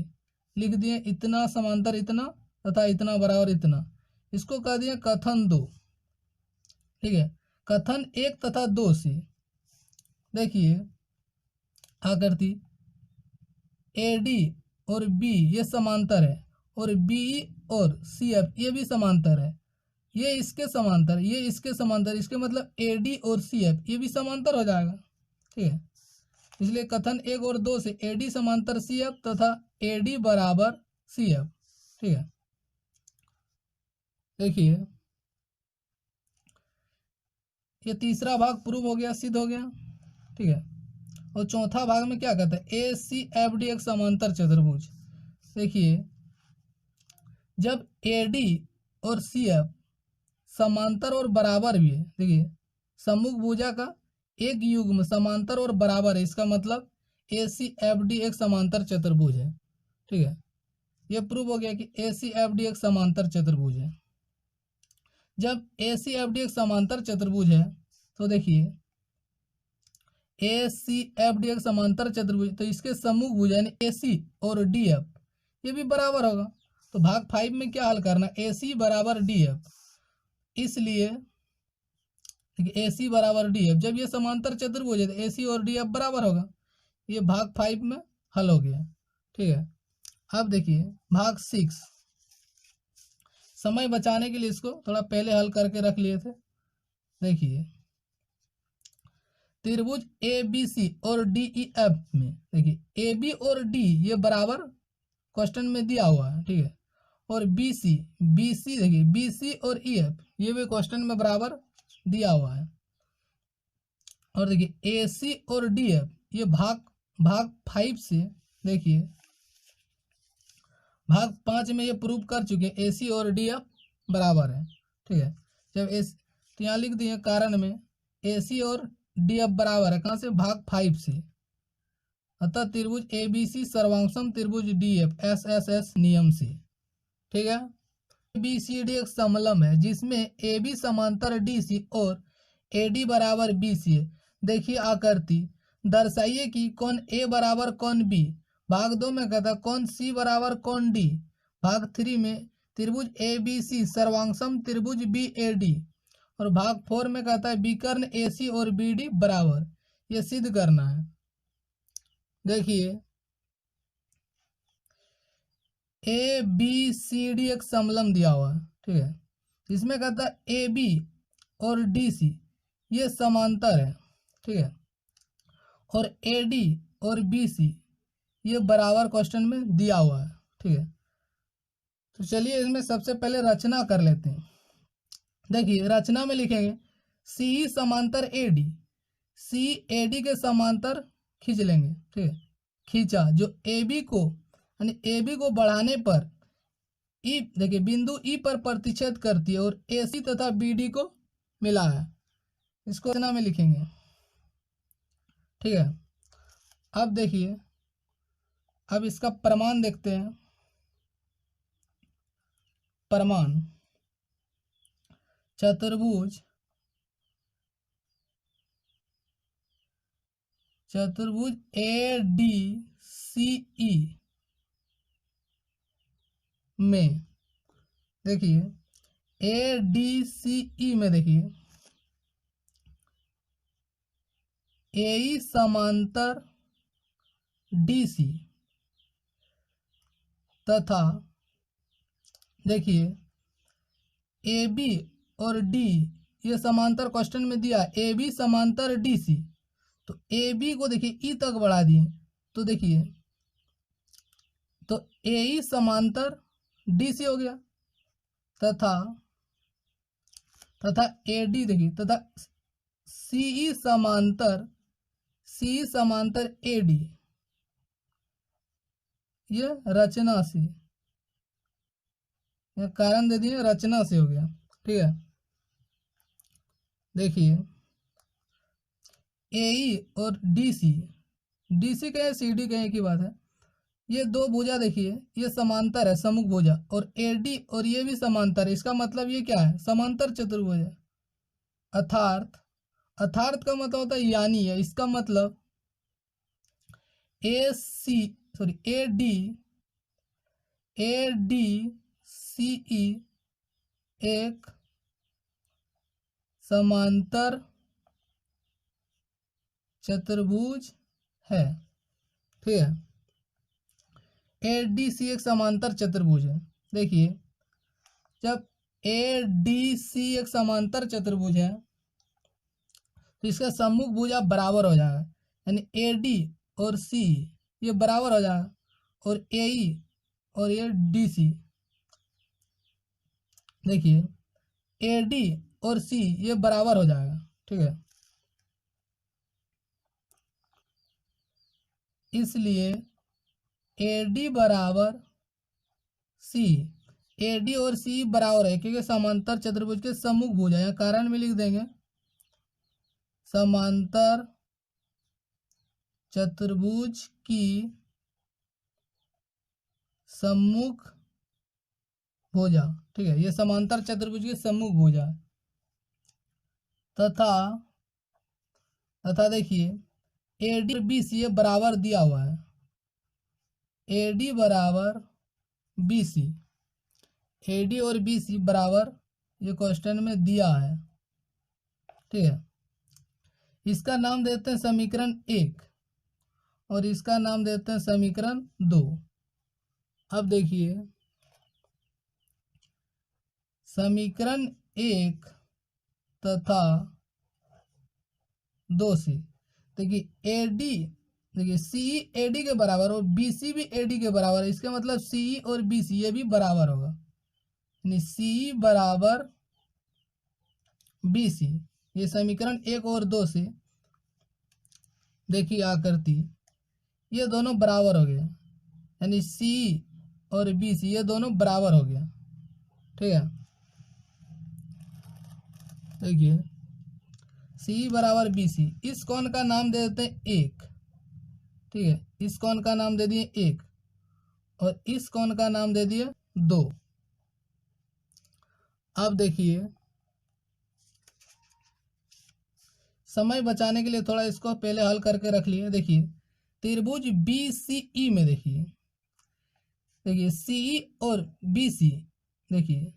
लिख दिए इतना समांतर इतना तथा इतना बराबर इतना, इसको कह दिए कथन 2। ठीक है, कथन 1 तथा 2 से देखिए आकृति ए डी और बी ये समांतर है और बी और सी एफ ये भी समांतर है, ये इसके समांतर, ये इसके समांतर, इसके मतलब ए डी और सी एफ ये भी समांतर हो जाएगा। ठीक है, इसलिए कथन 1 और 2 से ए डी समांतर सी एफ तथा ए डी बराबर सी एफ। ठीक है, देखिए ये तीसरा भाग प्रूव हो गया, सिद्ध हो गया। ठीक है, और चौथा भाग में क्या कहता है ए सी एफ डी एक समांतर चतुर्भुज। देखिए जब ए डी और सी एफ समांतर और बराबर भी है, देखिए सम्मुख भुजा का एक युग्म समांतर और बराबर है, इसका मतलब ए सी एफ डी एक समांतर चतुर्भुज है। ठीक है, ये प्रूव हो गया कि ए सी एफ डी एक समांतर चतुर्भुज है। जब ए सी एफ डी एक समांतर चतुर्भुज है तो देखिए ए सी एफ डी एक समांतर चतुर्भुज, तो इसके सम्मुख भुजा यानी ए सी और डी एफ ये भी बराबर होगा। तो भाग 5 में क्या हल करना, ए सी बराबर डी एफ, इसलिए ए सी बराबर डी एफ, जब ये समांतर चतुर्भुज है तो ए सी और डी एफ बराबर होगा। ये भाग 5 में हल हो गया। ठीक है, अब देखिए भाग 6, समय बचाने के लिए इसको थोड़ा पहले हल करके रख लिए थे। देखिए त्रिभुज ए बी सी और डी ई एफ में देखिए ए बी और डी ये बराबर क्वेश्चन में दिया हुआ है। ठीक है, और बी सी देखिए बी सी और ई एफ ये भी क्वेश्चन में बराबर दिया हुआ है। और देखिए ए सी और डी एफ ये भाग 5 से देखिए भाग 5 में ये प्रूव कर चुके हैं ए सी और डी एफ बराबर है। ठीक है। जब एस तो यहाँ लिख दिए कारण में ए सी और डी एफ बराबर है कहाँ से, भाग 5 से। अतः त्रिभुज ए बी सी सर्वांगसम त्रिभुज D F S S S नियम से। ठीक है। बी सी डी एक समलम है जिसमें ए बी समांतर डी सी और ए डी बराबर बी सी है। देखिए आकृति दर्शाइए कि कौन ए बराबर कौन बी। भाग 2 में कहता कौन सी बराबर कौन डी। भाग 3 में त्रिभुज ए बी सी सर्वांगसम त्रिभुज बी ए डी। और भाग 4 में कहता है विकर्ण ए सी और बी डी बराबर। ये सिद्ध करना है। देखिए ए बी सी डी एक समलम दिया हुआ है, ठीक है। इसमें कहता है ए बी और डी सी ये समांतर है, ठीक है। और ए डी और बी सी ये बराबर क्वेश्चन में दिया हुआ है, ठीक है। तो चलिए इसमें सबसे पहले रचना कर लेते हैं। देखिए रचना में लिखेंगे सी समांतर A D, C A D के समांतर खींच लेंगे, ठीक है। खींचा जो ए बी को यानी ए बी को बढ़ाने पर ई, देखिए बिंदु ई पर प्रतिच्छेद करती है और ए सी तथा बी डी को मिला है। इसको रचना में लिखेंगे, ठीक है। अब देखिए अब इसका प्रमाण देखते हैं। प्रमाण चतुर्भुज ए डी सी ई में देखिए ए डी सी ई में देखिए ए ई समांतर डी सी तथा देखिए ए बी और डी ये समांतर क्वेश्चन में दिया ए बी समांतर डी सी। तो ए बी को देखिए ई तक बढ़ा दिए तो देखिए तो ए ई समांतर डी सी हो गया तथा ए डी देखिए तथा सी ई समांतर ए डी ये रचना से, यह कारण दे दिए रचना से हो गया, ठीक है। देखिए ए ई और डी सी कहें सी डी कहें की बात है। ये दो भुजा देखिए ये समांतर है सम्मुख भुजा और ए डी और ये भी समांतर है। इसका मतलब ये क्या है, समांतर चतुर्भुज है। अर्थात का मतलब होता है यानी है। इसका मतलब ए डी सी ई एक समांतर चतुर्भुज है, ठीक है। ए डी सी एक समांतर चतुर्भुज है। देखिए जब ए डी सी एक समांतर चतुर्भुज है तो इसका सम्मुख भुजा बराबर हो जाएगा, यानी ए डी और सी ये बराबर हो जाएगा और ए ई और ये डी सी देखिए ए डी और सी ये बराबर हो जाएगा, ठीक है। इसलिए ए डी बराबर सी, ए डी और सी बराबर है क्योंकि समांतर चतुर्भुज के सम्मुख भुजा है। कारण में लिख देंगे समांतर चतुर्भुज की सम्मुख भुजा, ठीक है। ये समांतर चतुर्भुज की सम्मुख भुजा तथा देखिए ए डी और बी सी ये बराबर दिया हुआ है। ए डी बराबर बी सी, ए डी और बी सी बराबर ये क्वेश्चन में दिया है, ठीक है। इसका नाम देते हैं समीकरण 1 और इसका नाम देते हैं समीकरण 2। अब देखिए समीकरण 1 तथा 2 से देखिए ए डी देखिए सी ए डी के बराबर और बी सी भी ए डी के बराबर है। इसका मतलब सी और बी सी ये भी बराबर होगा, यानी सी बराबर बी सी। ये समीकरण 1 और 2 से देखिए आकृति ये दोनों बराबर हो गया, यानी सी और बी सी ये दोनों बराबर हो गया, ठीक है। देखिए सी बराबर बी सी, इस कोण का नाम दे देते हैं एक, ठीक है, इस कोण का नाम दे दिए एक और इस कोण का नाम दे दिए दो। अब देखिए समय बचाने के लिए थोड़ा इसको पहले हल करके रख लिए। देखिए त्रिभुज बी सी ई में देखिए, देखिए सीई और बी सी, देखिए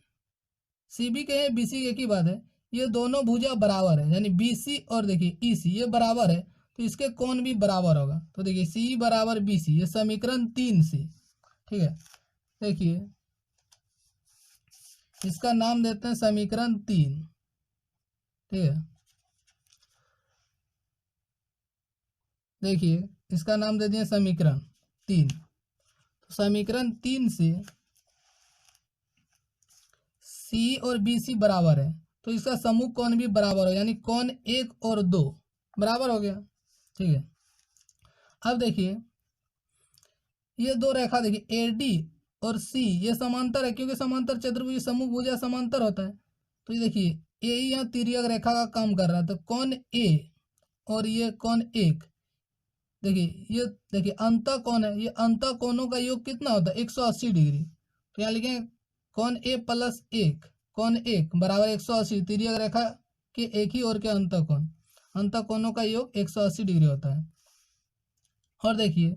सी बी के बी सी एक ही बात है, ये दोनों भुजा बराबर है, यानी बी सी और देखिए ई सी ये बराबर है, तो इसके कोण भी बराबर होगा। तो देखिए सी बराबर बी सी, ये समीकरण 3 से, ठीक है। देखिए इसका नाम देते हैं समीकरण 3, ठीक है। देखिए इसका नाम दे दिए समीकरण 3। तो समीकरण 3 से सी और बी सी बराबर है, तो इसका समूह कोण भी बराबर हो, यानी कोण 1 और 2 बराबर हो गया, ठीक है। अब देखिए ये दो रेखा देखिए ए डी और सी ये समांतर है, क्योंकि समांतर चतुर्भुज समूह भुजा समांतर होता है। तो ये देखिए ए यहाँ तिर्यक रेखा का काम कर रहा है, तो कोण ए और ये कोण 1, देखिए ये देखिए अंतः कोण है, ये अंतः कोणों का योग कितना होता है 180 डिग्री। तो यहाँ लिखेंगे कोण ए प्लस 1 कोण 1 बराबर 180, तिर्यक रेखा के एक ही ओर के अंतः कोणों का योग 180 डिग्री होता है। और देखिए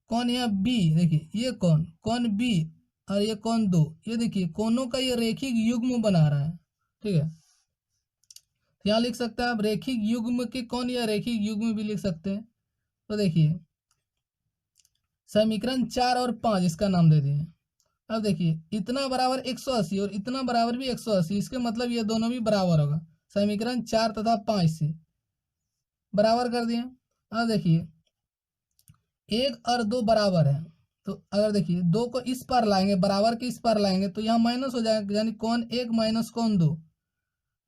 कौन यहाँ बी, देखिए ये कौन बी और ये कौन 2, ये देखिए कोनों का ये रेखिक युग्म बना रहा है, ठीक है। यहाँ लिख सकते हैं आप रेखिक युग्म के कौन या रेखिक युग्म भी लिख सकते हैं। तो देखिए समीकरण 4 और 5 इसका नाम दे दिए। अब देखिए इतना बराबर 180 और इतना बराबर भी 180, इसके मतलब ये दोनों भी बराबर होगा। समीकरण 4 तथा 5 से बराबर कर दिए। अब देखिए 1 और 2 बराबर है, तो अगर देखिए 2 को इस पर लाएंगे बराबर के इस पर लाएंगे तो यहाँ माइनस हो जाएगा, यानी कोण 1 माइनस कोण 2।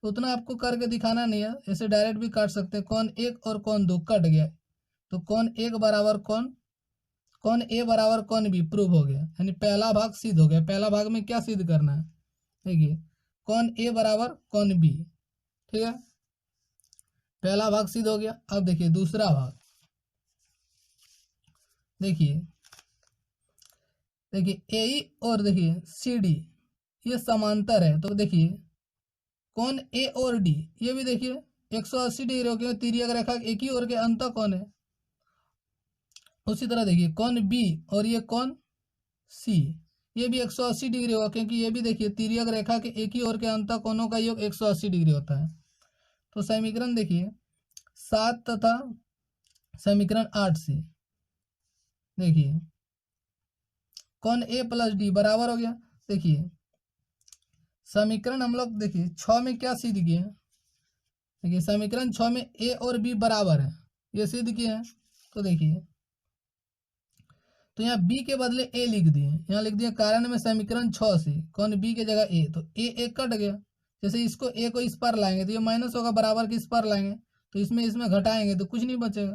तो उतना आपको करके दिखाना नहीं है, ऐसे डायरेक्ट भी काट सकते हैं। कोण 1 और कोण 2 कट गया, तो कोण 1 बराबर कोण ए बराबर कोण बी प्रूव हो गया, यानी पहला भाग सिद्ध हो गया। पहला भाग में क्या सिद्ध करना है, देखिए कोण ए बराबर कोण बी, ठीक है, पहला भाग सिद्ध हो गया। अब देखिए दूसरा भाग, देखिए ए और देखिए सी डी ये समांतर है, तो देखिए कोण ए और डी ये भी देखिए 180 डिग्री हो गया, तिर्यक रेखा एक ही ओर के अंतः कोण है। उसी तरह देखिए कोण बी और ये कोण सी ये भी 180 डिग्री होगा, क्योंकि ये भी देखिए तिर्यक रेखा के एक ही ओर के अंतः कोणों का योग 180 डिग्री होता है। तो समीकरण देखिए 7 तथा समीकरण 8 से देखिए कोण ए प्लस डी बराबर हो गया। देखिए समीकरण हम लोग देखिए 6 में क्या सिद्ध किए हैं, देखिए समीकरण 6 में ए और बी बराबर है, ये सिद्ध किए हैं। तो देखिए तो यहाँ बी के बदले ए लिख दिए, यहाँ लिख दिया कारण में समीकरण 6 से कोण बी के जगह ए, तो ए एक कट गया। जैसे इसको ए को इस पर लाएंगे तो ये माइनस होगा, बराबर के इस पर लाएंगे तो इसमें घटाएंगे तो कुछ नहीं बचेगा,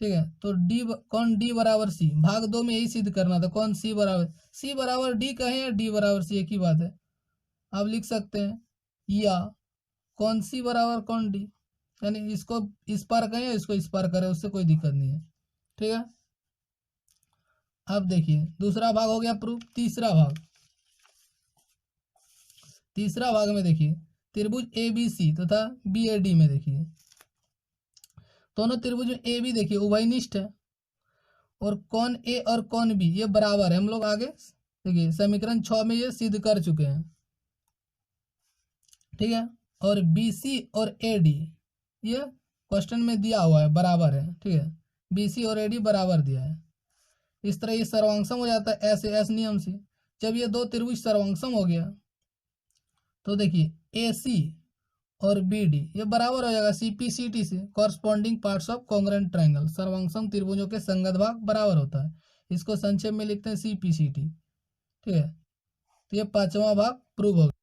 ठीक है। तो डी कौन डी बराबर सी, भाग 2 में यही सिद्ध करना था, कौन सी बराबर डी कहें या डी बराबर सी एक ही बात है। आप लिख सकते हैं या कौन सी बराबर कौन डी, यानी इसको इस पार करें इसको इस पार करें, उससे कोई दिक्कत नहीं है, ठीक है। अब देखिए दूसरा भाग हो गया प्रूफ। तीसरा भाग में देखिए त्रिभुज ए बी सी तथा बी ए डी में देखिए दोनों त्रिभुज में ए बी देखिए उभयनिष्ठ है और कोण ए और कोण बी ये बराबर है। हम लोग आगे देखिए समीकरण 6 में ये सिद्ध कर चुके हैं, ठीक है। और बी सी और ए डी ये क्वेश्चन में दिया हुआ है बराबर है, ठीक है, बी सी और ए डी बराबर दिया है। इस तरह ये सर्वांगसम हो जाता है ऐसे एस नियम से। जब ये दो त्रिभुज सर्वांगसम हो गया तो देखिए ए सी और बी डी ये बराबर हो जाएगा सी पी सी टी से, corresponding parts of congruent triangle. सर्वांगसम त्रिभुजों के संगत भाग बराबर होता है, इसको संक्षेप में लिखते हैं सी पी सी टी, ठीक है। तो ये 5वां भाग प्रूव हो गया।